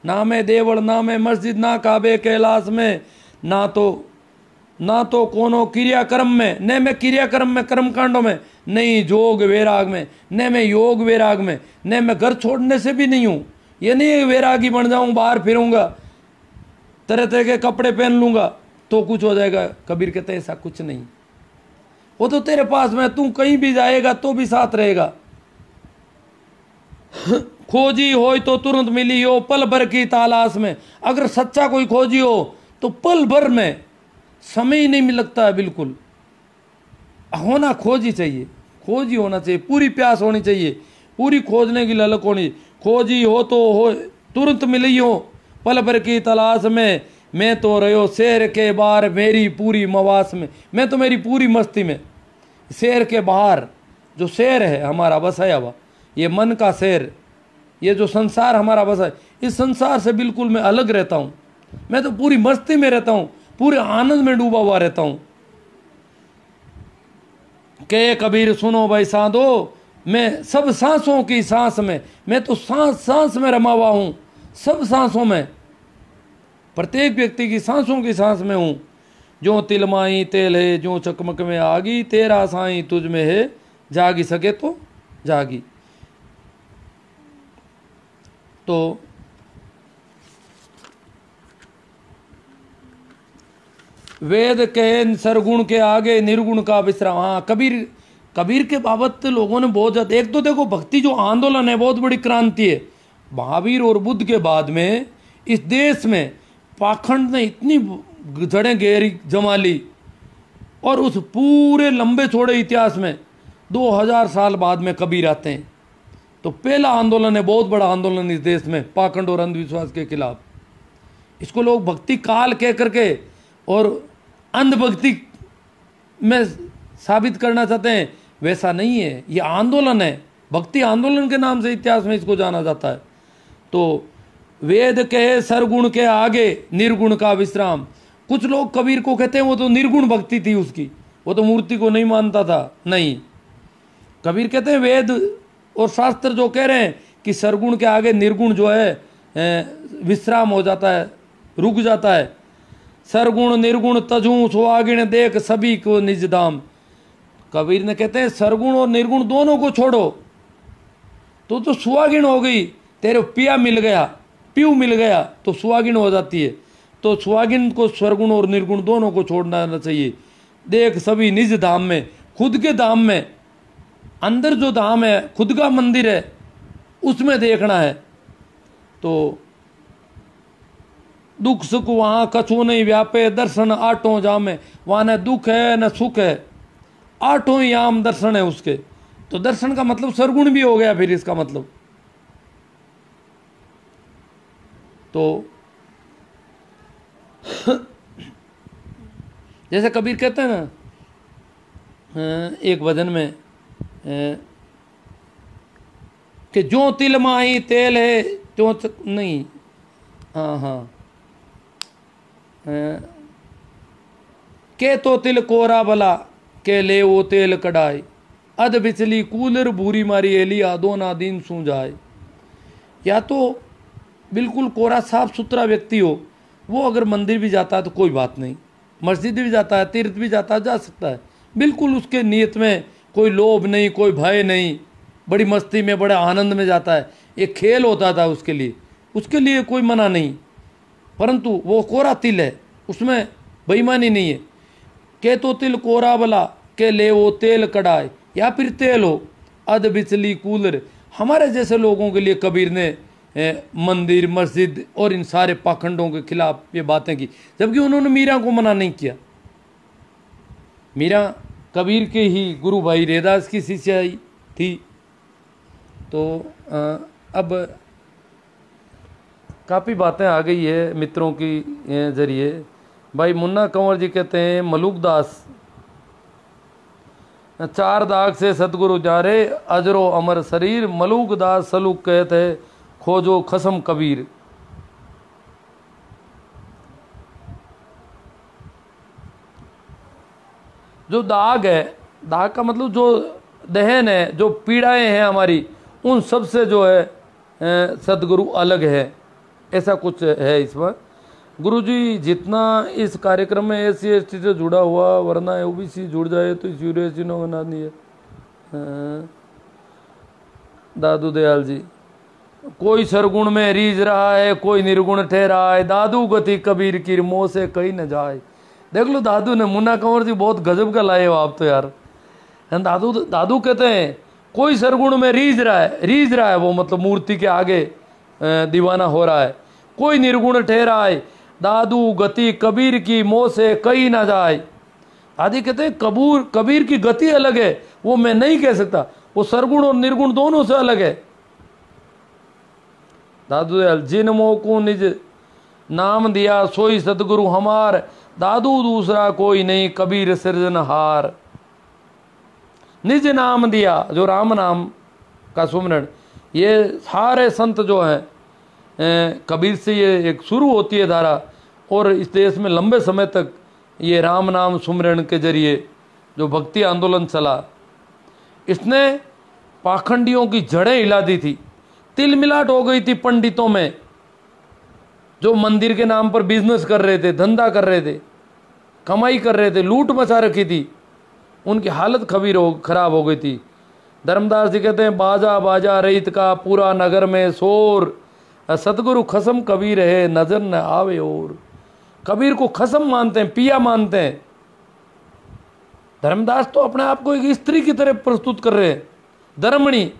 ना मैं देवड़ ना मैं मस्जिद ना काबे कैलाश में, ना तो कोनो क्रियाक्रम में, न मैं क्रियाक्रम में, कर्म कांडों में, नहीं जोग वैराग में, न मैं योग वैराग में, न मैं घर छोड़ने से भी नहीं हूँ। ये नहीं वैरागी बन जाऊं, बाहर फिरूंगा, तरह तरह के कपड़े पहन लूंगा तो कुछ हो जाएगा। कबीर कहते ऐसा कुछ नहीं, वो तो तेरे पास में, तू कहीं भी जाएगा तो भी साथ रहेगा। खोजी हो तो तुरंत मिली हो, पल भर की तलाश में। अगर सच्चा कोई खोजी हो तो पल भर में, समय ही नहीं लगता है बिल्कुल। होना खोजी चाहिए, खोजी होना चाहिए, पूरी प्यास होनी चाहिए, पूरी खोजने की ललक होनी। खोजी हो तो हो तुरंत मिली हो, पल भर की तलाश में, मैं तो रहो शहर के बाहर मेरी पूरी मवास में। मैं तो मेरी पूरी मस्ती में, शहर के बाहर जो शहर है हमारा बसाया हुआ, ये मन का शहर, ये जो संसार हमारा बसा है, इस संसार से बिल्कुल मैं अलग रहता हूँ। मैं तो पूरी मस्ती में रहता हूँ, पूरे आनंद में डूबा हुआ रहता हूँ। के कबीर सुनो भाई साधो, मैं सब सांसों की सांस में, मैं तो सांस सांस में रमा हुआ हूँ, सब सांसों में, प्रत्येक व्यक्ति की सांसों की सांस में हूँ। जो तिलमाई तेल है, जो चकमक में आगी, तेरा साई तुझ में है, जागी सके तो जागी। तो वेद के सरगुण के आगे निर्गुण का विश्राम। हाँ, कबीर के बाबत लोगों ने बहुत ज्यादा, एक तो देखो भक्ति जो आंदोलन है बहुत बड़ी क्रांति है। महावीर और बुद्ध के बाद में इस देश में पाखंड ने इतनी जड़ें गहरी जमा ली, और उस पूरे लंबे चौड़े इतिहास में 2000 साल बाद में कबीर आते हैं। तो पहला आंदोलन है, बहुत बड़ा आंदोलन इस देश में, पाखंड और अंधविश्वास के खिलाफ। इसको लोग भक्ति काल कह करके और अंधभक्ति में साबित करना चाहते हैं, वैसा नहीं है, ये आंदोलन है। भक्ति आंदोलन के नाम से इतिहास में इसको जाना जाता है। तो वेद के सरगुण के आगे निर्गुण का विश्राम। कुछ लोग कबीर को कहते हैं वो तो निर्गुण भक्ति थी उसकी, वो तो मूर्ति को नहीं मानता था। नहीं, कबीर कहते हैं वेद और शास्त्र जो कह रहे हैं कि सरगुण के आगे निर्गुण जो है विश्राम हो जाता है, रुक जाता है। सरगुण निर्गुण तजू सुहागिण देख सभी को निज धाम। कबीर ने कहते हैं सरगुण और निर्गुण दोनों को छोड़ो तो सुहागिण हो गई, तेरे पिया मिल गया, पीऊ मिल गया तो सुहागिण हो जाती है। तो सुहागिण को सरगुण और निर्गुण दोनों को छोड़ना चाहिए। देख सभी निज धाम में, खुद के धाम में, अंदर जो धाम है, खुद का मंदिर है, उसमें देखना है। तो दुख सुख वहाँ कछु नहीं व्यापे, दर्शन आठों जामे। वहाँ न दुख है न सुख है, आठों ही आम दर्शन है उसके। तो दर्शन का मतलब सरगुण भी हो गया फिर इसका मतलब। तो जैसे कबीर कहते हैं ना एक भजन में कि जो तिल माही तेल है त्यों नहीं, हाँ के तो तिल कोरा बला के ले वो तेल कढ़ाई, अध बिचली कूलर भूरी मारी एली आदो ना दिन सू जाए। या तो बिल्कुल कोरा साफ सुथरा व्यक्ति हो, वो अगर मंदिर भी जाता है तो कोई बात नहीं, मस्जिद भी जाता है, तीर्थ भी जाता है, जा सकता है, बिल्कुल उसके नियत में कोई लोभ नहीं, कोई भय नहीं, बड़ी मस्ती में बड़े आनंद में जाता है। एक खेल होता था उसके लिए कोई मना नहीं। परंतु वो कोरा तिल है, उसमें बेईमानी नहीं है। के तो तिल कोरा बला के ले वो तेल कढ़ाए, या फिर तेल हो अध बिचली कूलर। हमारे जैसे लोगों के लिए कबीर ने मंदिर मस्जिद और इन सारे पाखंडों के खिलाफ ये बातें की, जबकि उन्होंने मीरा को मना नहीं किया। मीरा कबीर के ही गुरु भाई रैदास की शिष्या थी। तो अब काफ़ी बातें आ गई है मित्रों की जरिए। भाई मुन्ना कंवर जी कहते हैं मलूक दास, 4 दाग से सतगुरु जारे अजरो अमर शरीर, मलूक दास सलूक कहते खोजो खसम कबीर। जो दाग है, दाग का मतलब जो दहन है, जो पीड़ाएं हैं हमारी, उन सब से जो है सतगुरु अलग है, ऐसा कुछ है इसमें। गुरुजी जितना इस कार्यक्रम में एस सी से जुड़ा हुआ, वरना ओबीसी जुड़ जाए तो इस यूनिवर्सिटी नो बना दिए। दादू दयाल जी, कोई सरगुण में रीझ रहा है, कोई निर्गुण ठहरा है, दादू गति कबीर की मोह से कहीं न जाए। देख लो दादू ने, मुन्ना कंवर जी बहुत गजब का लाए हो आप तो यार। दादू दादू कहते हैं कोई सरगुण में रीझ रहा है वो मतलब मूर्ति के आगे दीवाना हो रहा है, कोई निर्गुण ठहरा है, दादू गति कबीर की मोह से कहीं ना जाए। आदि कहते हैं कबीर की गति अलग है, वो मैं नहीं कह सकता, वो सरगुण और निर्गुण दोनों से अलग है। दादू दयाल, जिन मोह को निज नाम दिया सोई सतगुरु हमार, दादू दूसरा कोई नहीं कबीर सृजनहार। निज नाम दिया, जो राम नाम का सुमरण, ये सारे संत जो हैं कबीर से ये एक शुरू होती है धारा, और इस देश में लंबे समय तक ये राम नाम सुमरण के जरिए जो भक्ति आंदोलन चला, इसने पाखंडियों की जड़ें हिला दी थी। तिलमिलाट हो गई थी पंडितों में, जो मंदिर के नाम पर बिजनेस कर रहे थे, धंधा कर रहे थे, कमाई कर रहे थे, लूट मचा रखी थी, उनकी हालत खराब हो गई थी। धर्मदास जी कहते हैं बाजा बाजा रईत का पूरा नगर में शोर, सतगुरु खसम कबीर है नजर न आवे और। कबीर को खसम मानते हैं, पिया मानते हैं। धर्मदास तो अपने आप को एक स्त्री की तरह प्रस्तुत कर रहे हैं, धर्मणी।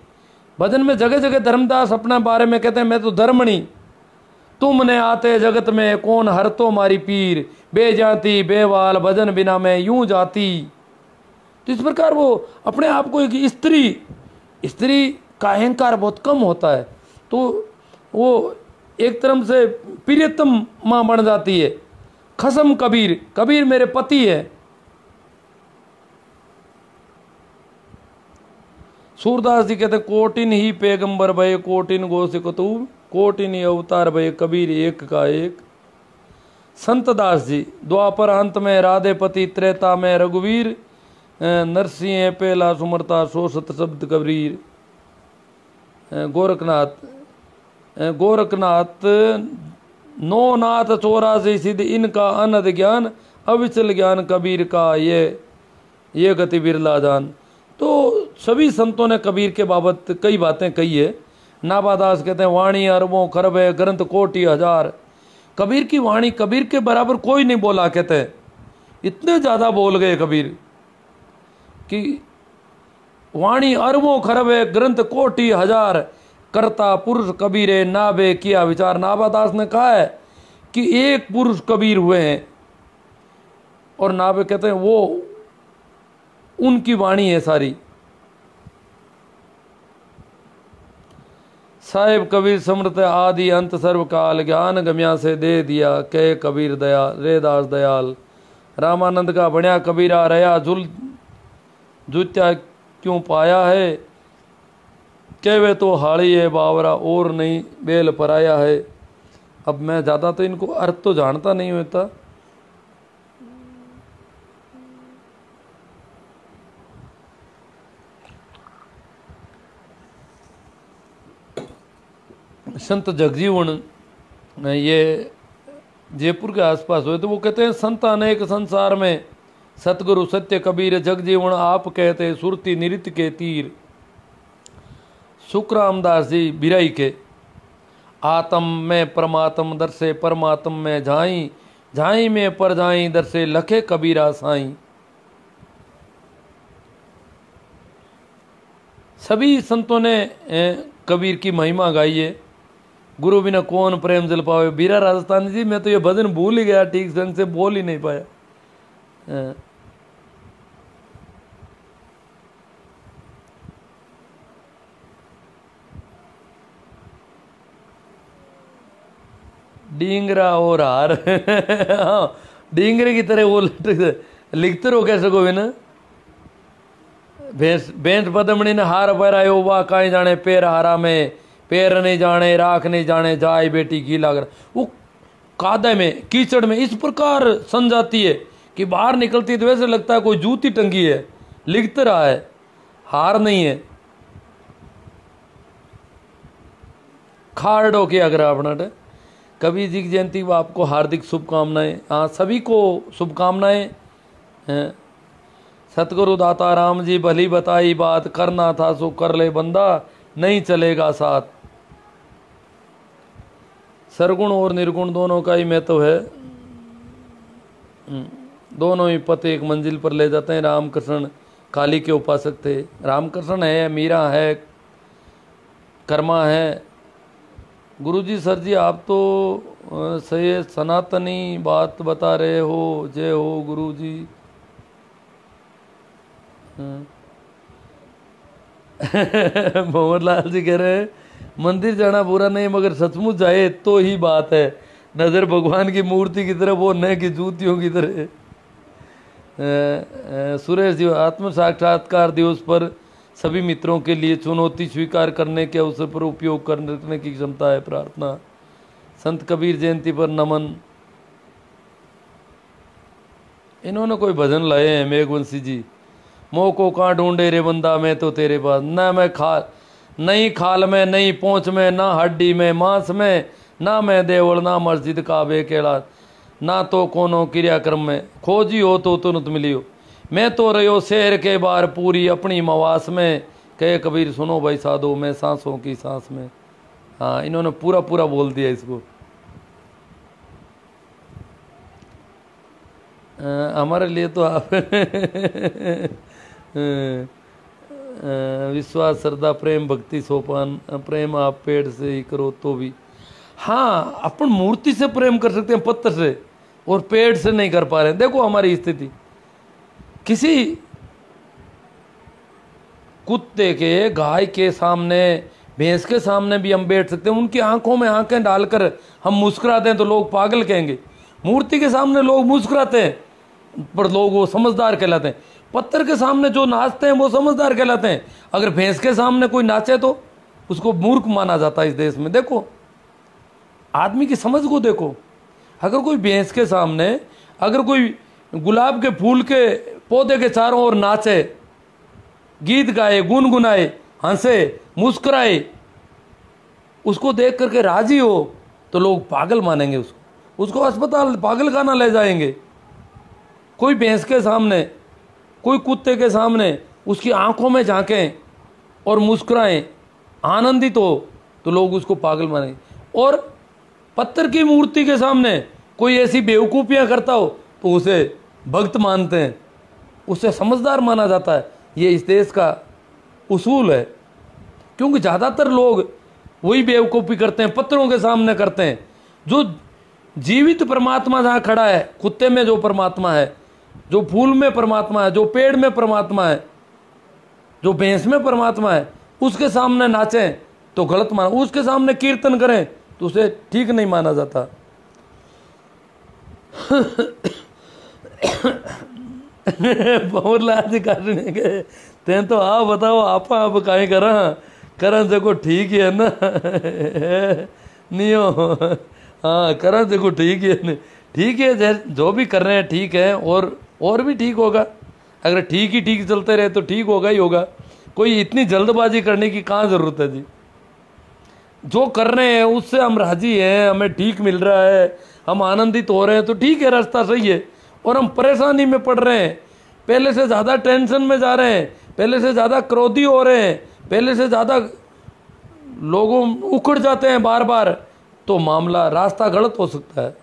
भजन में जगह जगह धर्मदास अपने बारे में कहते हैं मैं तो धर्मणी, तुमने आते जगत में कौन हर तो मारी पीर, बेजाती बेवाल भजन बिना मैं यूं जाती। तो इस प्रकार वो अपने आप को एक स्त्री का अहंकार बहुत कम होता है, तो वो एक तरफ से प्रियतम माँ बन जाती है। खसम कबीर, कबीर मेरे पति है। सूरदास जी कहते कोटिन ही पैगंबर भय कोटिन गोसिकतूब, कोटिन ही अवतार भय कबीर एक का एक। संत दास जी, द्वापर अंत में राधेपति, त्रेता में रघुवीर, नरसिंह पहला सुमरता सो सत शब्द कबीर। गोरखनाथ नो नाथ 84 सिद्ध इनका अनद ज्ञान, अविचल ज्ञान कबीर का ये गति बिरला जान। तो सभी संतों ने कबीर के बाबत कई बातें कही है। नाभादास कहते हैं वाणी अरबों खरब है ग्रंथ कोटि हजार। कबीर की वाणी कबीर के बराबर कोई नहीं बोला, कहते हैं इतने ज़्यादा बोल गए कबीर कि वाणी अरबों खरब है ग्रंथ कोटि हजार, करता पुरुष कबीरे नाभे किया विचार। नाभादास ने कहा है कि एक पुरुष कबीर हुए हैं, और नाभे कहते हैं वो उनकी वाणी है सारी। साहेब कबीर समृत आदि अंत सर्वकाल, ज्ञान गम्या से दे दिया कह कबीर दयाल रे दास दयाल। रामानंद का बढ़िया कबीरा रया जुत्या क्यों पाया है, कहवे तो हाड़ी है बावरा और नहीं बेल पराया है। अब मैं ज़्यादा तो इनको अर्थ तो जानता नहीं होता, संत जगजीवन ये जयपुर के आसपास हुए, तो वो कहते हैं संत अनेक संसार में, सतगुरु सत्य कबीर जगजीवन आप कहते सुरती नृत्य के तीर। सुखरामदास जी बिराई के, आत्म में परमात्म दर्शे परमात्म में झाई, झाई में पर जाई दर्शे लखे कबीरा साई। सभी संतों ने कबीर की महिमा गाई है। गुरु बिना कौन प्रेम जल पावे। बीरा राजस्थानी जी, मैं तो ये भजन भूल ही गया, ठीक ढंग से बोल ही नहीं पाया। डींगरा और हार हाँ, डींगरे की तरह वो लिखते रहो कैसे को भी ना। भेंस पदमणी ने हार पहरायो वाह काई जाने पैर हारा में, पैर नहीं जाने राख नहीं जाने जाए बेटी गीला कर। वो कादे में कीचड़ में इस प्रकार सन जाती है कि बाहर निकलती है तो वैसे लगता है कोई जूती टंगी है, लिखते रहा है, हार नहीं है। खारडो के अगर अपना कबीर जी की जयंती को आपको हार्दिक शुभकामनाएं। हाँ, सभी को शुभकामनाएं। सतगुरु दाता राम जी भली बताई बात, करना था सो कर ले बंदा नहीं चलेगा साथ। सरगुण और निर्गुण दोनों का ही महत्व है, दोनों ही पथ एक मंजिल पर ले जाते हैं। रामकृष्ण काली के उपासक थे, रामकृष्ण है, मीरा है, कर्मा है। गुरुजी सर जी आप तो सही सनातनी बात बता रहे हो, जय हो गुरुजी। मोहम्मद लाल जी कह रहे हैं मंदिर जाना बुरा नहीं, मगर सचमुच जाए तो ही बात है। नजर भगवान की मूर्ति की तरफ हो न कि जूतियों की तरह। सुरेश जी आत्म साक्षात्कार दिवस पर सभी मित्रों के लिए चुनौती स्वीकार करने के अवसर पर उपयोग करने की क्षमता है प्रार्थना। संत कबीर जयंती पर नमन। इन्होंने कोई भजन लाए हैं मेघवंशी जी। मोह को कहाँ ढूंढे रे बंदा मैं तो तेरे पास, ना मैं नहीं खाल में नहीं पोंछ में, ना हड्डी में मांस में, ना मैं देवल ना मस्जिद काबे केड़ा, ना तो कोनो क्रियाक्रम में खोजी हो तो तुरंत मिली हो। मैं तो रहो शहर के बाहर पूरी अपनी मवास में, कहे कबीर सुनो भाई साधो मैं सांसों की सांस में। हाँ, इन्होंने पूरा पूरा बोल दिया इसको। हमारे लिए तो आप विश्वास श्रद्धा प्रेम भक्ति सोपान, प्रेम आप पेड़ से ही करो तो भी। हाँ, अपन मूर्ति से प्रेम कर सकते हैं, पत्थर से, और पेड़ से नहीं कर पा रहे हैं। देखो हमारी स्थिति, किसी कुत्ते के, गाय के सामने, भैंस के सामने भी हम बैठ सकते हैं। उनकी आंखों में आंखें डालकर हम मुस्कुराते हैं तो लोग पागल कहेंगे। मूर्ति के सामने लोग मुस्कुराते हैं पर लोग वो समझदार कहलाते हैं। पत्थर के सामने जो नाचते हैं वो समझदार कहलाते हैं। अगर भैंस के सामने कोई नाचे तो उसको मूर्ख माना जाता है इस देश में। देखो आदमी की समझ को देखो। अगर कोई भैंस के सामने, अगर कोई गुलाब के फूल के पौधे के चारों ओर नाचे, गीत गाए, गुनगुनाए, हंसे, मुस्कुराए, उसको देख करके राजी हो तो लोग पागल मानेंगे उसको अस्पताल पागल खाना ले जाएंगे। कोई भैंस के सामने, कोई कुत्ते के सामने उसकी आंखों में झांकें और मुस्कुराएं, आनंदित हो तो लोग उसको पागल मानेंगे। और पत्थर की मूर्ति के सामने कोई ऐसी बेवकूफ़ियाँ करता हो तो उसे भक्त मानते हैं, उसे समझदार माना जाता है। ये इस देश का उसूल है, क्योंकि ज़्यादातर लोग वही बेवकूफ़ी करते हैं, पत्थरों के सामने करते हैं। जो जीवित परमात्मा जहाँ खड़ा है, कुत्ते में जो परमात्मा है, जो फूल में परमात्मा है, जो पेड़ में परमात्मा है, जो भैंस में परमात्मा है, उसके सामने नाचें तो गलत माना, उसके सामने कीर्तन करें तो उसे ठीक नहीं माना जाता। बहुत लाज करने के तें तो आप बताओ, आप कहीं करन देखो ठीक है ना नहीं हो। हाँ, करन देखो ठीक है, ठीक है, जो भी कर रहे हैं ठीक है, और भी ठीक होगा। अगर ठीक ही ठीक चलते रहे तो ठीक होगा ही होगा। कोई इतनी जल्दबाजी करने की कहाँ ज़रूरत है जी। जो कर रहे हैं उससे हम राजी हैं, हमें ठीक मिल रहा है, हम आनंदित हो रहे हैं तो ठीक है, रास्ता सही है। और हम परेशानी में पड़ रहे हैं, पहले से ज़्यादा टेंशन में जा रहे हैं, पहले से ज़्यादा क्रोधी हो रहे हैं, पहले से ज़्यादा लोगों उखड़ जाते हैं बार बार, तो मामला, रास्ता गलत हो सकता है।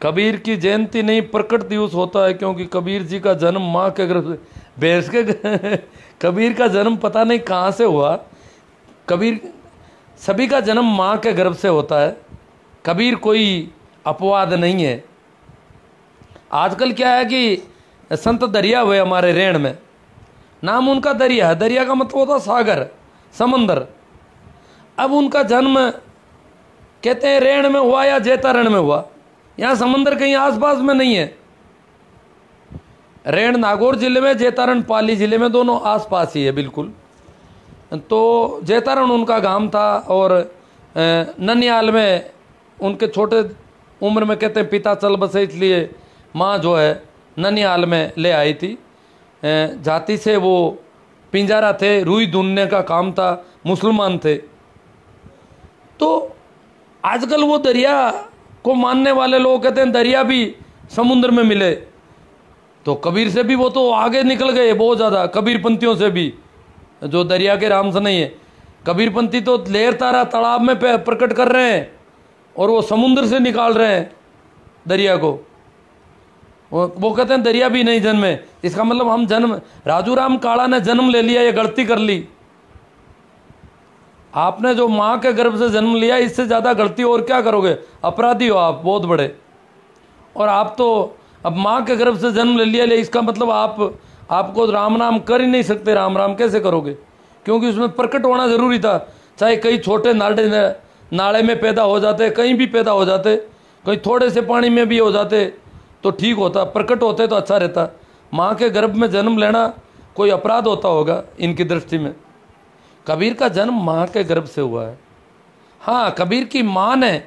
कबीर की जयंती नहीं प्रकट दिवस होता है, क्योंकि कबीर जी का जन्म माँ के गर्भ से, भैंस के कबीर का जन्म पता नहीं कहाँ से हुआ। कबीर, सभी का जन्म माँ के गर्भ से होता है। कबीर कोई अपवाद नहीं है। आजकल क्या है कि संत दरिया हुए हमारे रेण में, नाम उनका दरिया है। दरिया का मतलब होता सागर, समंदर। अब उनका जन्म कहते हैं रेण में हुआ या जैतारण में हुआ, यहाँ समंदर कहीं आसपास में नहीं है। रेण नागौर जिले में, जैतारण पाली जिले में, दोनों आसपास ही है बिल्कुल। तो जैतारण उनका गांव था और ननियाल में उनके छोटे उम्र में कहते हैं पिता चल बसे, इसलिए माँ जो है ननियाल में ले आई थी। जाति से वो पिंजारा थे, रुई ढूंढने का काम था, मुसलमान थे। तो आजकल वो दरिया को मानने वाले लोग कहते हैं दरिया भी समुद्र में मिले। तो कबीर से भी वो तो आगे निकल गए बहुत ज़्यादा, कबीरपंथियों से भी, जो दरिया के राम से नहीं है। कबीरपंथी तो लेर तारा तालाब में प्रकट कर रहे हैं और वो समुद्र से निकाल रहे हैं दरिया को। वो कहते हैं दरिया भी नहीं जन्मे। इसका मतलब हम जन्म, राजू राम काला ने जन्म ले लिया, ये गलती कर ली। आपने जो माँ के गर्भ से जन्म लिया, इससे ज़्यादा गलती और क्या करोगे? अपराधी हो आप बहुत बड़े। और आप तो अब माँ के गर्भ से जन्म ले लिया, इसका मतलब आपको राम नाम कर ही नहीं सकते। राम राम कैसे करोगे? क्योंकि उसमें प्रकट होना ज़रूरी था। चाहे कई छोटे नाले में पैदा हो जाते, कहीं भी पैदा हो जाते, कहीं थोड़े से पानी में भी हो जाते तो ठीक होता, प्रकट होते तो अच्छा रहता। माँ के गर्भ में जन्म लेना कोई अपराध होता होगा इनकी दृष्टि में। कबीर का जन्म माँ के गर्भ से हुआ है। हाँ, कबीर की माँ ने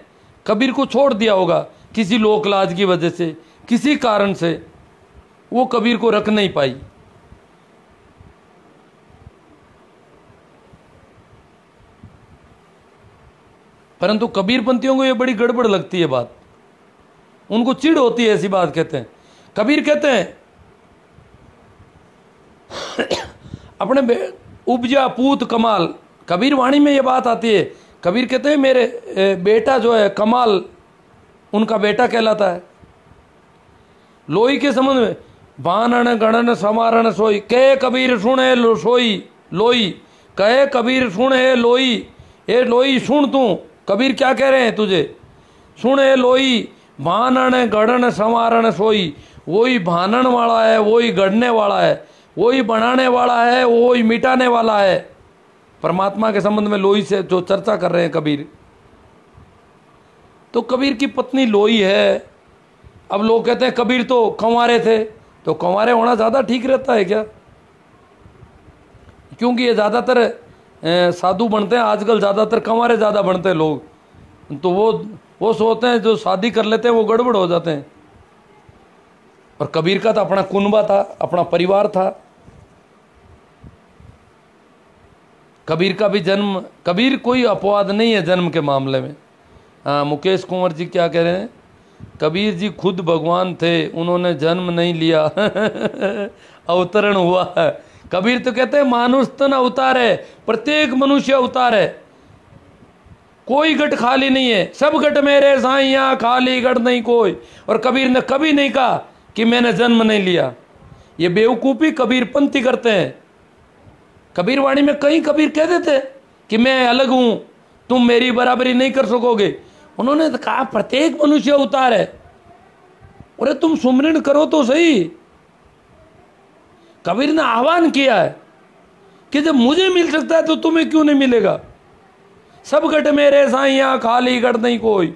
कबीर को छोड़ दिया होगा किसी लोक लाज की वजह से, किसी कारण से वो कबीर को रख नहीं पाई। परंतु कबीरपंथियों को ये बड़ी गड़बड़ लगती है बात, उनको चिढ़ होती है ऐसी बात। कहते हैं कबीर कहते हैं अपने उपजा पूत कमाल, कबीर वाणी में ये बात आती है। कबीर कहते हैं मेरे बेटा जो है कमाल उनका बेटा कहलाता है। लोई के संबंध में बानन गणन समारण सोई, कहे कबीर सुने सोई लोई, कहे कबीर सुन है लोई, ए लोई सुन तू। कबीर क्या कह रहे हैं तुझे? सुन है लोई, भानन गढ़न संवारण सोई। वही भानन वाला है, वही गढ़ने वाला है, वही बनाने वाला है, वही मिटाने वाला है। परमात्मा के संबंध में लोई से जो चर्चा कर रहे हैं कबीर, तो कबीर की पत्नी लोई है। अब लोग कहते हैं कबीर तो कंवारे थे, तो कंवारे होना ज़्यादा ठीक रहता है क्या? क्योंकि ये ज़्यादातर साधु बनते हैं आजकल, ज़्यादातर कंवारे ज़्यादा बनते हैं लोग। तो वो सोचते हैं जो शादी कर लेते हैं वो गड़बड़ हो जाते हैं। और कबीर का तो अपना कुनबा था, अपना परिवार था। कबीर का भी जन्म, कबीर कोई अपवाद नहीं है जन्म के मामले में। हाँ, मुकेश कुंवर जी क्या कह रहे हैं? कबीर जी खुद भगवान थे, उन्होंने जन्म नहीं लिया अवतरण हुआ है। कबीर तो कहते हैं मानुष तन अवतार है, प्रत्येक मनुष्य अवतार है, कोई गट खाली नहीं है। सब गट मेरे साईं, खाली गट नहीं कोई। और कबीर ने कभी नहीं कहा कि मैंने जन्म नहीं लिया। ये बेवकूफ़ी कबीरपंथी करते हैं। कबीर वाणी में कहीं कबीर कह देते कि मैं अलग हूं, तुम मेरी बराबरी नहीं कर सकोगे। उन्होंने तो कहा प्रत्येक मनुष्य अवतार है। अरे तुम सुमरण करो तो सही। कबीर ने आह्वान किया है कि जब मुझे मिल सकता है तो तुम्हें क्यों नहीं मिलेगा? सब गट मेरे साईं, खाली गट नहीं कोई।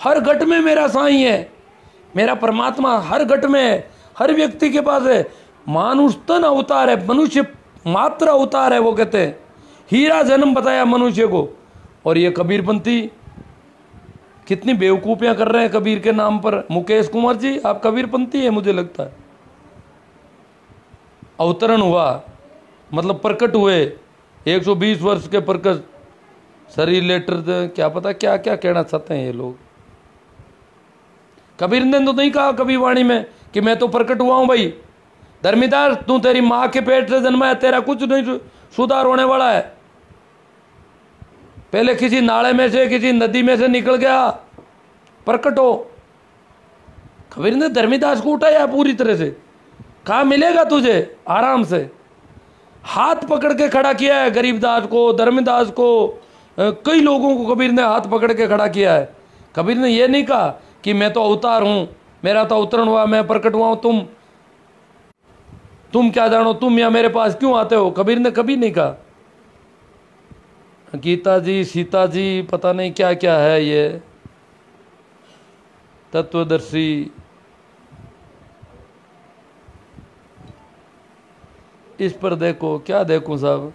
हर गट में मेरा साईं है, मेरा परमात्मा हर गट में है, हर व्यक्ति के पास है। मानुष तन अवतार है, मनुष्य मात्र अवतार है। वो कहते हैं हीरा जन्म बताया मनुष्य को। और ये कबीरपंथी कितनी बेवकूफियां कर रहे हैं कबीर के नाम पर। मुकेश कुमार जी, आप कबीरपंथी है मुझे लगता है। अवतरण हुआ मतलब प्रकट हुए, 120 वर्ष के प्रकट शरीर लेटर, क्या पता क्या क्या कहना चाहते हैं ये लोग। कबीर ने तो नहीं कहा कभी वाणी में कि मैं तो प्रकट हुआ हूं भाई। धर्मीदास, तू तेरी माँ के पेट से जन्मा है, तेरा कुछ नहीं सुधार होने वाला है। पहले किसी नाले में से, किसी नदी में से निकल गया, प्रकट हो। कबीर ने धर्मीदास को उठाया पूरी तरह से, कहा मिलेगा तुझे आराम से। हाथ पकड़ के खड़ा किया है गरीबदास को, धर्मदास को, कई लोगों को कबीर ने हाथ पकड़ के खड़ा किया है। कबीर ने यह नहीं कहा कि मैं तो अवतार हूं, मेरा तो अवतरण हुआ, मैं प्रकट हुआ हूं, तुम क्या जानो, तुम या मेरे पास क्यों आते हो? कबीर ने कभी नहीं कहा। गीता जी, सीता जी, पता नहीं क्या क्या है ये, तत्वदर्शी। इस पर देखो, क्या देखूं साहब,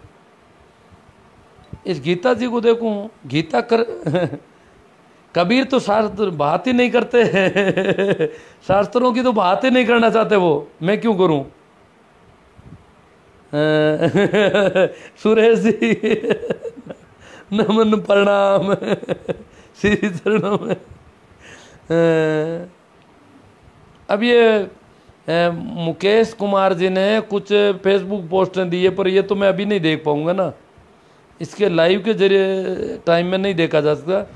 इस गीता जी को देखूं, गीता कर कबीर तो शास्त्र बात ही नहीं करते शास्त्रों की तो बात ही नहीं करना चाहते वो, मैं क्यों करूं सुरेश जी नमन प्रणाम श्री चरणों में। अब ये मुकेश कुमार जी ने कुछ फेसबुक पोस्टें दी है, पर ये तो मैं अभी नहीं देख पाऊंगा ना, इसके लाइव के जरिए टाइम में नहीं देखा जा सकता।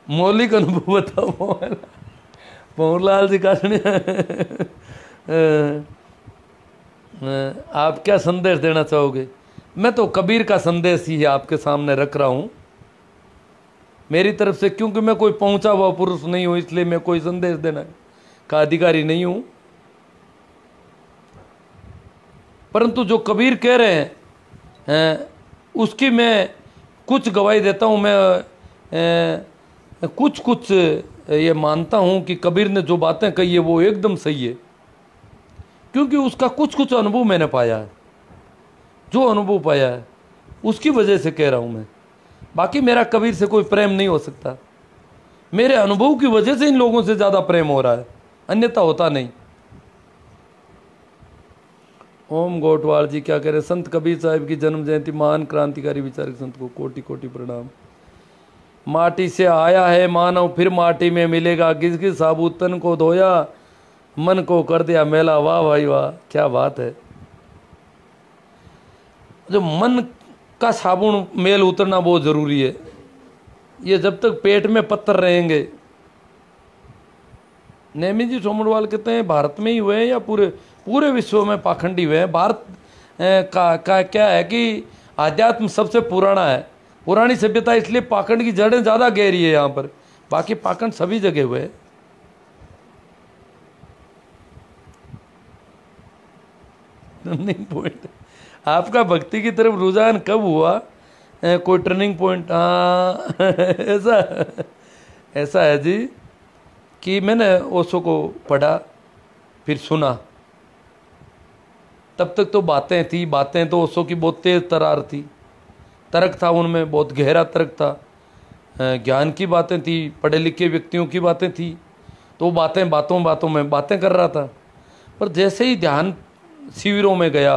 मौलिक अनुभव बताओ पवनलाल जी का आप क्या संदेश देना चाहोगे? मैं तो कबीर का संदेश ही आपके सामने रख रहा हूँ मेरी तरफ से, क्योंकि मैं कोई पहुंचा हुआ पुरुष नहीं हूँ, इसलिए मैं कोई संदेश देना का अधिकारी नहीं हूँ। परंतु जो कबीर कह रहे हैं उसकी मैं कुछ गवाही देता हूँ। मैं कुछ ये मानता हूँ कि कबीर ने जो बातें कही है वो एकदम सही है, क्योंकि उसका कुछ अनुभव मैंने पाया है। जो अनुभव पाया है उसकी वजह से कह रहा हूँ मैं। बाकी मेरा कबीर से कोई प्रेम नहीं हो सकता, मेरे अनुभव की वजह से इन लोगों से ज़्यादा प्रेम हो रहा है, अन्यथा होता नहीं। ओम गोटवाल जी क्या कह रहे हैं? संत कबीर साहिब की जन्म जयंती, महान क्रांतिकारी विचारक संत को कोटि कोटि प्रणाम। माटी से आया है मानव फिर माटी में मिलेगा, घिस घिस साबुत तन को धोया मन को कर दिया मेला। वाह भाई वाह, क्या बात है। जो मन का साबुन मेल उतरना बहुत ज़रूरी है। ये जब तक पेट में पत्थर रहेंगे। नेमी जी सोमड़वाल कहते हैं भारत में ही हुए हैं या पूरे विश्व में पाखंडी हुए हैं? भारत का क्या है कि आध्यात्म सबसे पुराना है, पुरानी सभ्यता, इसलिए पाखंड की जड़ें ज़्यादा गहरी है यहाँ पर। बाकी पाखंड सभी जगह हुए हैं। टर्निंग पॉइंट, आपका भक्ति की तरफ रुझान कब हुआ? कोई टर्निंग पॉइंट? हाँ ऐसा है जी कि मैंने ओशो को पढ़ा, फिर सुना। तब तक तो बातें थी, बातें तो ओशो की बहुत तेज तरार थी, तर्क था उनमें, बहुत गहरा तर्क था, ज्ञान की बातें थी, पढ़े लिखे व्यक्तियों की बातें थी, तो बातें बातों में बातें कर रहा था। पर जैसे ही ध्यान शिविरों में गया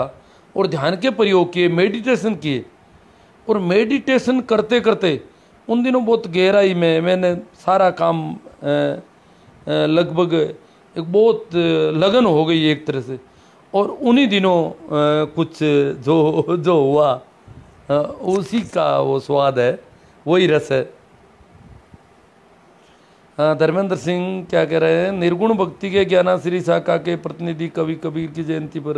और ध्यान के प्रयोग किए, मेडिटेशन किए, और मेडिटेशन करते करते उन दिनों बहुत गहराई में मैंने सारा काम लगभग एक बहुत लगन हो गई एक तरह से। और उन्हीं दिनों कुछ जो हुआ उसी का वो स्वाद है, वही रस है। धर्मेंद्र सिंह क्या कह रहे हैं? निर्गुण भक्ति के ज्ञानाश्री शाखा के प्रतिनिधि कवि कबीर की जयंती पर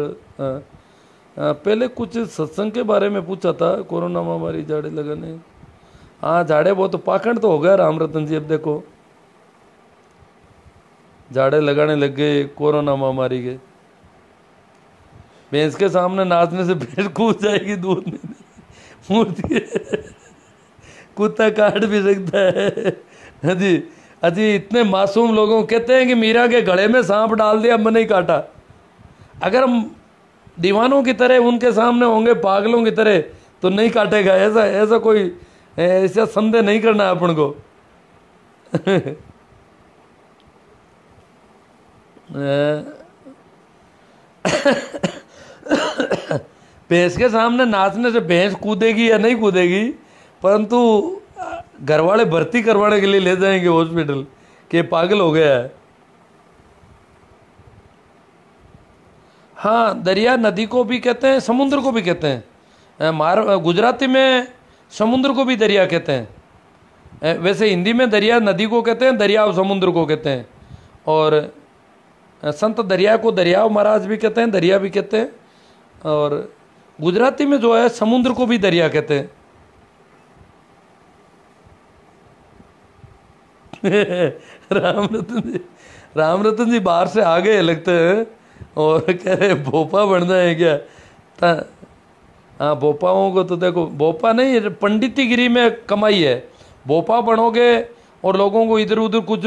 पहले कुछ सत्संग के बारे में पूछा था। कोरोना महामारी झाड़े लगाने, हाँ झाड़े वो तो पाखंड तो हो गया राम रतन जी। अब देखो झाड़े लगाने लग गए कोरोना महामारी के। भैंस के सामने नाचने से भैंस कूद जाएगी दूध में, मूर्ति कुत्ता काट भी सकता है जी। अजी इतने मासूम लोगों कहते हैं कि मीरा के गले में सांप डाल दिया, मन नहीं काटा। अगर हम दीवानों की तरह उनके सामने होंगे, पागलों की तरह, तो नहीं काटेगा। ऐसा कोई ऐसा संदेह नहीं करना है अपन को भैंस के सामने नाचने से भैंस कूदेगी या नहीं कूदेगी, परंतु घर वाले भर्ती करवाने के लिए ले जाएंगे हॉस्पिटल कि पागल हो गया है। हाँ, दरिया नदी को भी कहते हैं, समुद्र को भी कहते हैं। गुजराती में समुद्र को भी दरिया कहते हैं। वैसे हिंदी में दरिया नदी को कहते हैं, दरियाव समुद्र को कहते हैं। और संत दरिया को दरियाव महाराज भी कहते हैं, दरिया भी कहते हैं। और गुजराती में जो है समुद्र को भी दरिया कहते हैं राम रतन जी बाहर से आ गए लगते हैं और कह रहे भोपा बनना है क्या? हाँ, भोपाओं को तो देखो, भोपा नहीं, पंडितीगिरी में कमाई है। भोपा बनोगे और लोगों को इधर उधर कुछ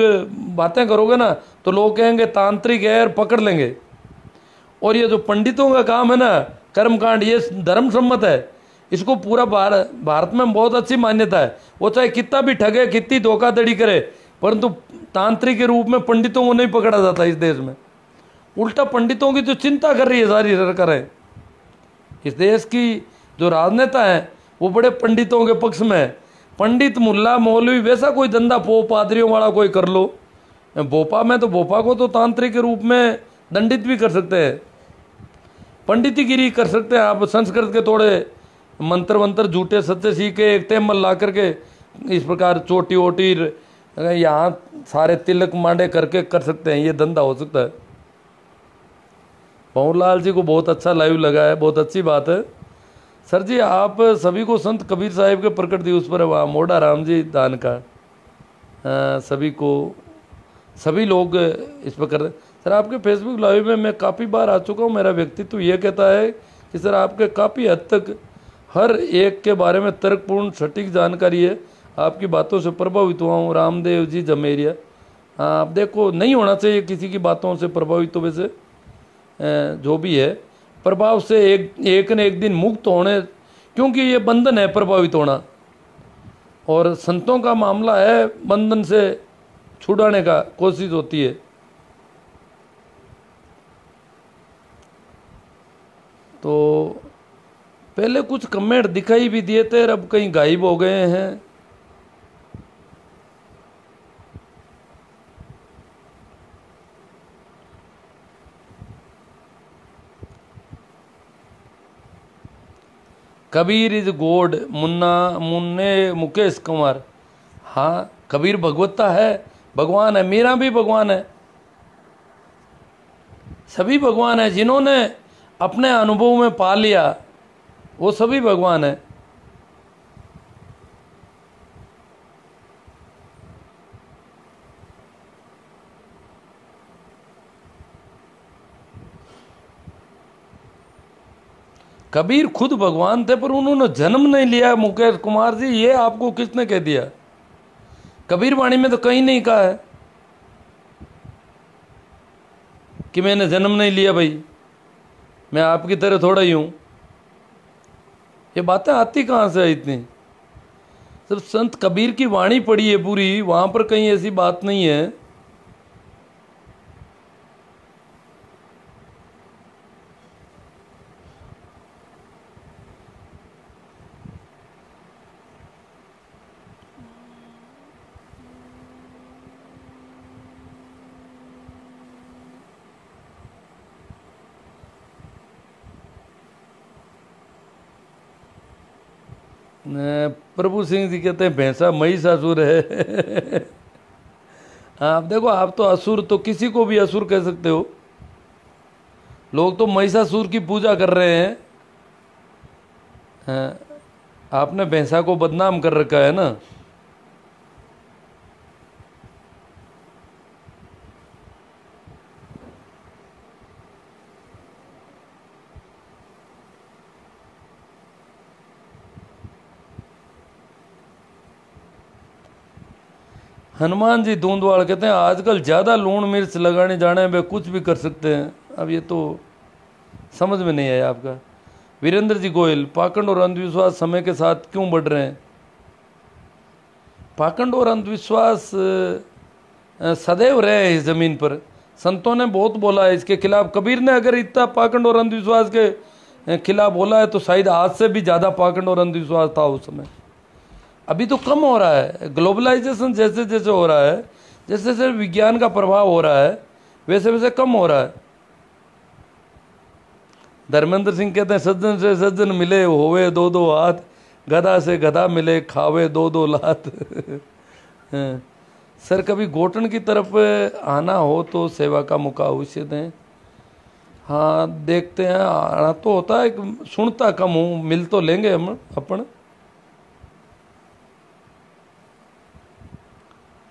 बातें करोगे ना, तो लोग कहेंगे तांत्रिक है और पकड़ लेंगे। और ये जो पंडितों का काम है ना, कर्मकांड, ये धर्म सम्मत है। इसको पूरा भारत में बहुत अच्छी मान्यता है। वो चाहे कितना भी ठगे, कितनी धोखाधड़ी करे, परंतु तांत्रिक के रूप में पंडितों को नहीं पकड़ा जाता इस देश में। उल्टा पंडितों की जो चिंता कर रही है सारी सरकारें, इस देश की जो राजनेता है वो बड़े पंडितों के पक्ष में है। पंडित, मुल्ला, मौलवी, वैसा कोई धंधा पोप पादरियों वाला कोई कर लो। भोपा में तो भोपा को तो तांत्रिक के रूप में दंडित भी कर सकते हैं, पंडितीगिरी कर सकते हैं आप। संस्कृत के थोड़े मंत्र वंत्र झूठे सच्चे सीखे, एक तेमल ला करके इस प्रकार चोटी वोटी यहाँ सारे तिलक मांडे करके कर सकते हैं, ये धंधा हो सकता है। पवनलाल जी को बहुत अच्छा लाइव लगा है, बहुत अच्छी बात है। सर जी, आप सभी को संत कबीर साहिब के प्रकट दिवस पर वहाँ मोड़ा राम जी दान का सभी को, सभी लोग इस पर कर रहे। सर, आपके फेसबुक लाइव में मैं काफ़ी बार आ चुका हूँ। मेरा व्यक्तित्व ये कहता है कि सर आपके काफ़ी हद तक हर एक के बारे में तर्कपूर्ण सटीक जानकारी है। आपकी बातों से प्रभावित हुआ हूँ। रामदेव जी जमेरिया, हाँ, आप देखो, नहीं होना चाहिए किसी की बातों से प्रभावित। तो वैसे जो भी है, प्रभाव से एक न एक दिन मुक्त होने, क्योंकि ये बंधन है प्रभावित होना, और संतों का मामला है बंधन से छुड़ाने का कोशिश होती है। तो पहले कुछ कमेंट दिखाई भी दिए थे, अब कहीं गायब हो गए हैं। कबीर इज गॉड, मुन्ने मुकेश कुमार, हाँ, कबीर भगवत्ता है, भगवान है। मीरा भी भगवान है, सभी भगवान है। जिन्होंने अपने अनुभव में पा लिया वो सभी भगवान है। कबीर खुद भगवान थे, पर उन्होंने जन्म नहीं लिया। मुकेश कुमार जी, ये आपको किसने कह दिया? कबीर वाणी में तो कहीं नहीं कहा है कि मैंने जन्म नहीं लिया। भाई, मैं आपकी तरह थोड़ा ही हूं। ये बातें आती कहां से इतनी? जब संत कबीर की वाणी पढ़ी है पूरी, वहां पर कहीं ऐसी बात नहीं है। प्रभु सिंह जी कहते हैं भैंसा महिषासुर है। आप देखो, आप तो असुर, तो किसी को भी असुर कह सकते हो। लोग तो महिषासुर की पूजा कर रहे हैं। हाँ, आपने भैंसा को बदनाम कर रखा है ना। हनुमान जी दूंदवाड़ कहते हैं आजकल ज़्यादा लूण मिर्च लगाने जाने में कुछ भी कर सकते हैं। अब ये तो समझ में नहीं आया आपका। वीरेंद्र जी गोयल, पाखंड और अंधविश्वास समय के साथ क्यों बढ़ रहे हैं? पाखंड और अंधविश्वास सदैव रहे हैं इस जमीन पर। संतों ने बहुत बोला है इसके खिलाफ। कबीर ने अगर इतना पाखंड और अंधविश्वास के खिलाफ बोला है तो शायद आज से भी ज़्यादा पाखंड और अंधविश्वास था उस समय। अभी तो कम हो रहा है। ग्लोबलाइजेशन जैसे जैसे हो रहा है, जैसे जैसे विज्ञान का प्रभाव हो रहा है, वैसे वैसे कम हो रहा है। धर्मेंद्र सिंह कहते हैं सज्जन से सज्जन मिले होवे दो दो हाथ, गधा से गधा मिले खावे दो दो लात। सर, कभी घोटन की तरफ आना हो तो सेवा का मौका अवश्य दें। हाँ, देखते हैं, आना तो होता है, सुनता कम हूँ, मिल तो लेंगे हम अपन।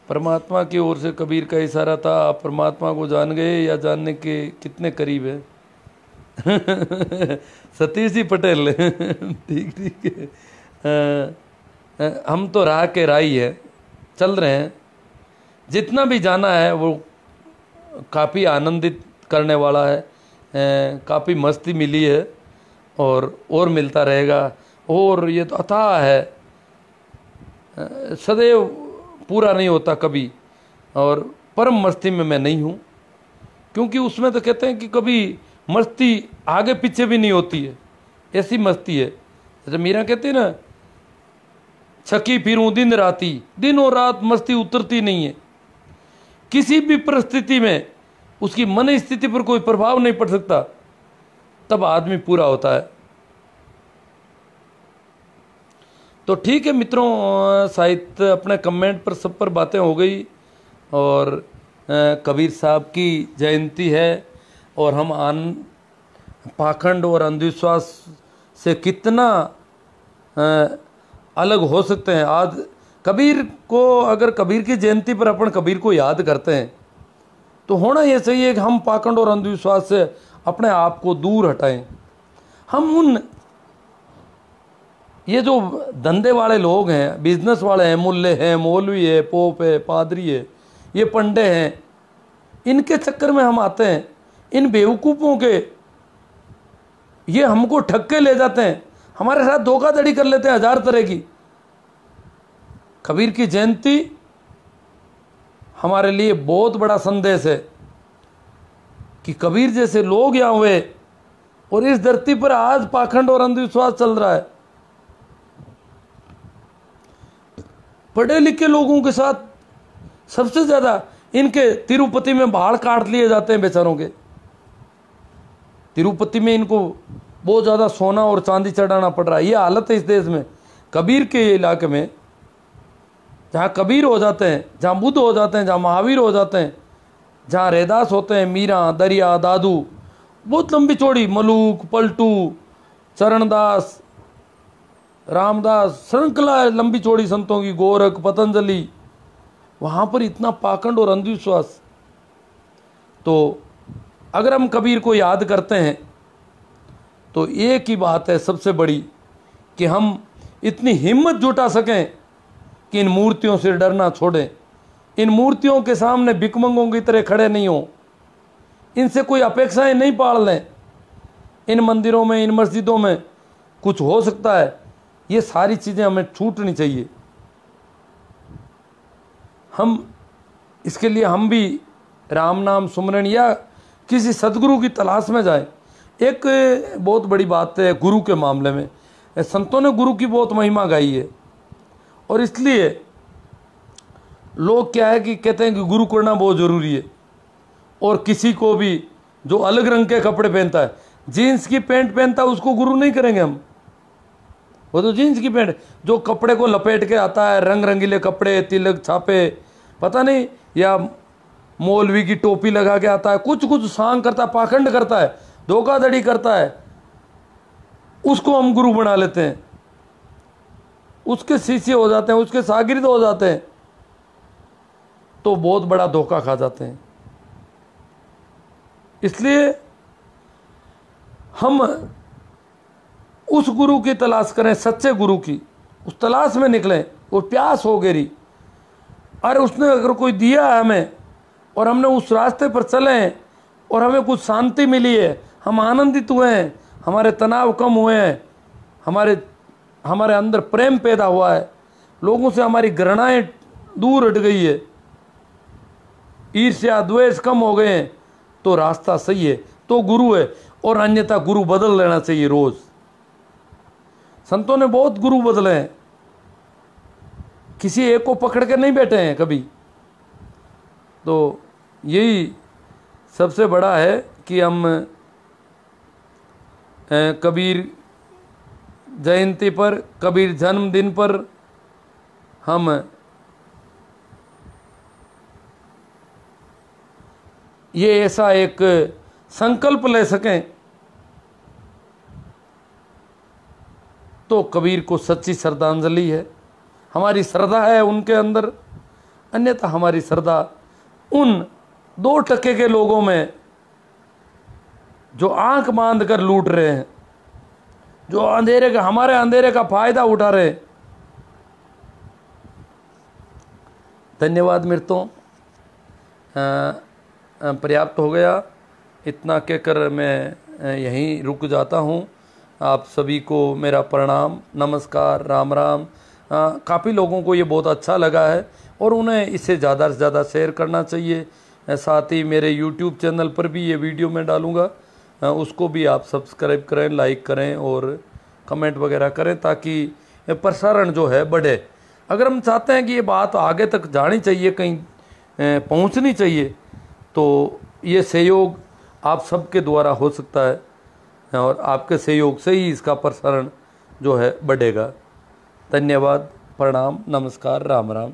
परमात्मा की ओर से कबीर का इशारा था। आप परमात्मा को जान गए या जानने के कितने करीब है? सतीश जी पटेल ठीक ठीक है। हम तो राह के राही है, चल रहे हैं। जितना भी जाना है वो काफ़ी आनंदित करने वाला है, काफ़ी मस्ती मिली है और मिलता रहेगा। और ये तो अथाह है, सदैव पूरा नहीं होता कभी। और परम मस्ती में मैं नहीं हूँ, क्योंकि उसमें तो कहते हैं कि कभी मस्ती आगे पीछे भी नहीं होती है, ऐसी मस्ती है। जैसे मीरा कहती है ना, छकी फिरूं दिन राती, दिन और रात मस्ती उतरती नहीं है। किसी भी परिस्थिति में उसकी मन स्थिति पर कोई प्रभाव नहीं पड़ सकता, तब आदमी पूरा होता है। तो ठीक है मित्रों, साहित्य अपने कमेंट पर सब पर बातें हो गई। और कबीर साहब की जयंती है, और हम पाखंड और अंधविश्वास से कितना अलग हो सकते हैं। आज कबीर को, अगर कबीर की जयंती पर अपन कबीर को याद करते हैं, तो होना ये चाहिए कि हम पाखंड और अंधविश्वास से अपने आप को दूर हटाएं। हम उन ये जो धंधे वाले लोग हैं, बिजनेस वाले हैं, मुल्ले हैं, मौलवी है, पोप है, पादरी है, ये पंडे हैं, इनके चक्कर में हम आते हैं। इन बेवकूफ़ों के ये हमको ठग के ले जाते हैं, हमारे साथ धोखाधड़ी कर लेते हैं हजार तरह की। कबीर की जयंती हमारे लिए बहुत बड़ा संदेश है कि कबीर जैसे लोग यहाँ हुए, और इस धरती पर आज पाखंड और अंधविश्वास चल रहा है। पढ़े लिखे लोगों के साथ सबसे ज़्यादा इनके तिरुपति में बाल काट लिए जाते हैं बेचारों के। तिरुपति में इनको बहुत ज़्यादा सोना और चांदी चढ़ाना पड़ रहा है। ये हालत है इस देश में। कबीर के इलाके में जहाँ कबीर हो जाते हैं, जहाँ बुद्ध हो जाते हैं, जहाँ महावीर हो जाते हैं, जहाँ रैदास होते हैं, मीरा, दरिया, दादू, बहुत लंबी चौड़ी, मलूक, पलटू, चरणदास, रामदास, श्रृंखला है लंबी चौड़ी संतों की, गोरख, पतंजलि, वहाँ पर इतना पाखंड और अंधविश्वास। तो अगर हम कबीर को याद करते हैं तो एक ही बात है सबसे बड़ी, कि हम इतनी हिम्मत जुटा सकें कि इन मूर्तियों से डरना छोड़ें। इन मूर्तियों के सामने भिखमंगों की तरह खड़े नहीं हों, इनसे कोई अपेक्षाएं नहीं पाल लें। इन मंदिरों में, इन मस्जिदों में कुछ हो सकता है, ये सारी चीज़ें हमें छूटनी चाहिए। हम इसके लिए हम भी राम नाम सुमरण या किसी सदगुरु की तलाश में जाएं। एक बहुत बड़ी बात है गुरु के मामले में, संतों ने गुरु की बहुत महिमा गाई है, और इसलिए लोग क्या है कि कहते हैं कि गुरु करना बहुत ज़रूरी है। और किसी को भी जो अलग रंग के कपड़े पहनता है, जीन्स की पैंट पहनता है, उसको गुरु नहीं करेंगे हम। वो तो जीन्स की पैंट, जो कपड़े को लपेट के आता है, रंग रंगीले कपड़े, तिलक छापे, पता नहीं, या मौलवी की टोपी लगा के आता है, कुछ कुछ सांग करता है, पाखंड करता है, धोखाधड़ी करता है, उसको हम गुरु बना लेते हैं, उसके शिष्य हो जाते हैं, उसके शागिर्द हो जाते हैं, तो बहुत बड़ा धोखा खा जाते हैं। इसलिए हम उस गुरु की तलाश करें, सच्चे गुरु की, उस तलाश में निकलें। वो प्यास हो गई, अरे उसने अगर कोई दिया है हमें, और हमने उस रास्ते पर चले और हमें कुछ शांति मिली है, हम आनंदित हुए हैं, हमारे तनाव कम हुए हैं, हमारे अंदर प्रेम पैदा हुआ है, लोगों से हमारी घृणाएं दूर हट गई है, ईर्ष्या द्वेष कम हो गए हैं, तो रास्ता सही है, तो गुरु है। और अन्यथा गुरु बदल लेना चाहिए रोज। संतों ने बहुत गुरु बदले हैं, किसी एक को पकड़ के नहीं बैठे हैं कभी। तो यही सबसे बड़ा है कि हम कबीर जयंती पर, कबीर जन्मदिन पर हम ये ऐसा एक संकल्प ले सकें, तो कबीर को सच्ची श्रद्धांजलि है। हमारी श्रद्धा है उनके अंदर, अन्यथा हमारी श्रद्धा उन 2% के लोगों में जो आंख बांध कर लूट रहे हैं, जो अंधेरे का, हमारे अंधेरे का फायदा उठा रहे हैं। धन्यवाद मित्रों, पर्याप्त हो गया। इतना कहकर मैं यहीं रुक जाता हूँ। आप सभी को मेरा प्रणाम, नमस्कार, राम राम। काफ़ी लोगों को ये बहुत अच्छा लगा है और उन्हें इसे ज़्यादा से ज़्यादा शेयर करना चाहिए। साथ ही मेरे YouTube चैनल पर भी ये वीडियो मैं डालूँगा, उसको भी आप सब्सक्राइब करें, लाइक करें और कमेंट वगैरह करें, ताकि प्रसारण जो है बढ़े। अगर हम चाहते हैं कि ये बात आगे तक जानी चाहिए, कहीं पहुंचनी चाहिए, तो ये सहयोग आप सबके द्वारा हो सकता है और आपके सहयोग से ही इसका प्रसारण जो है बढ़ेगा। धन्यवाद, प्रणाम, नमस्कार, राम राम।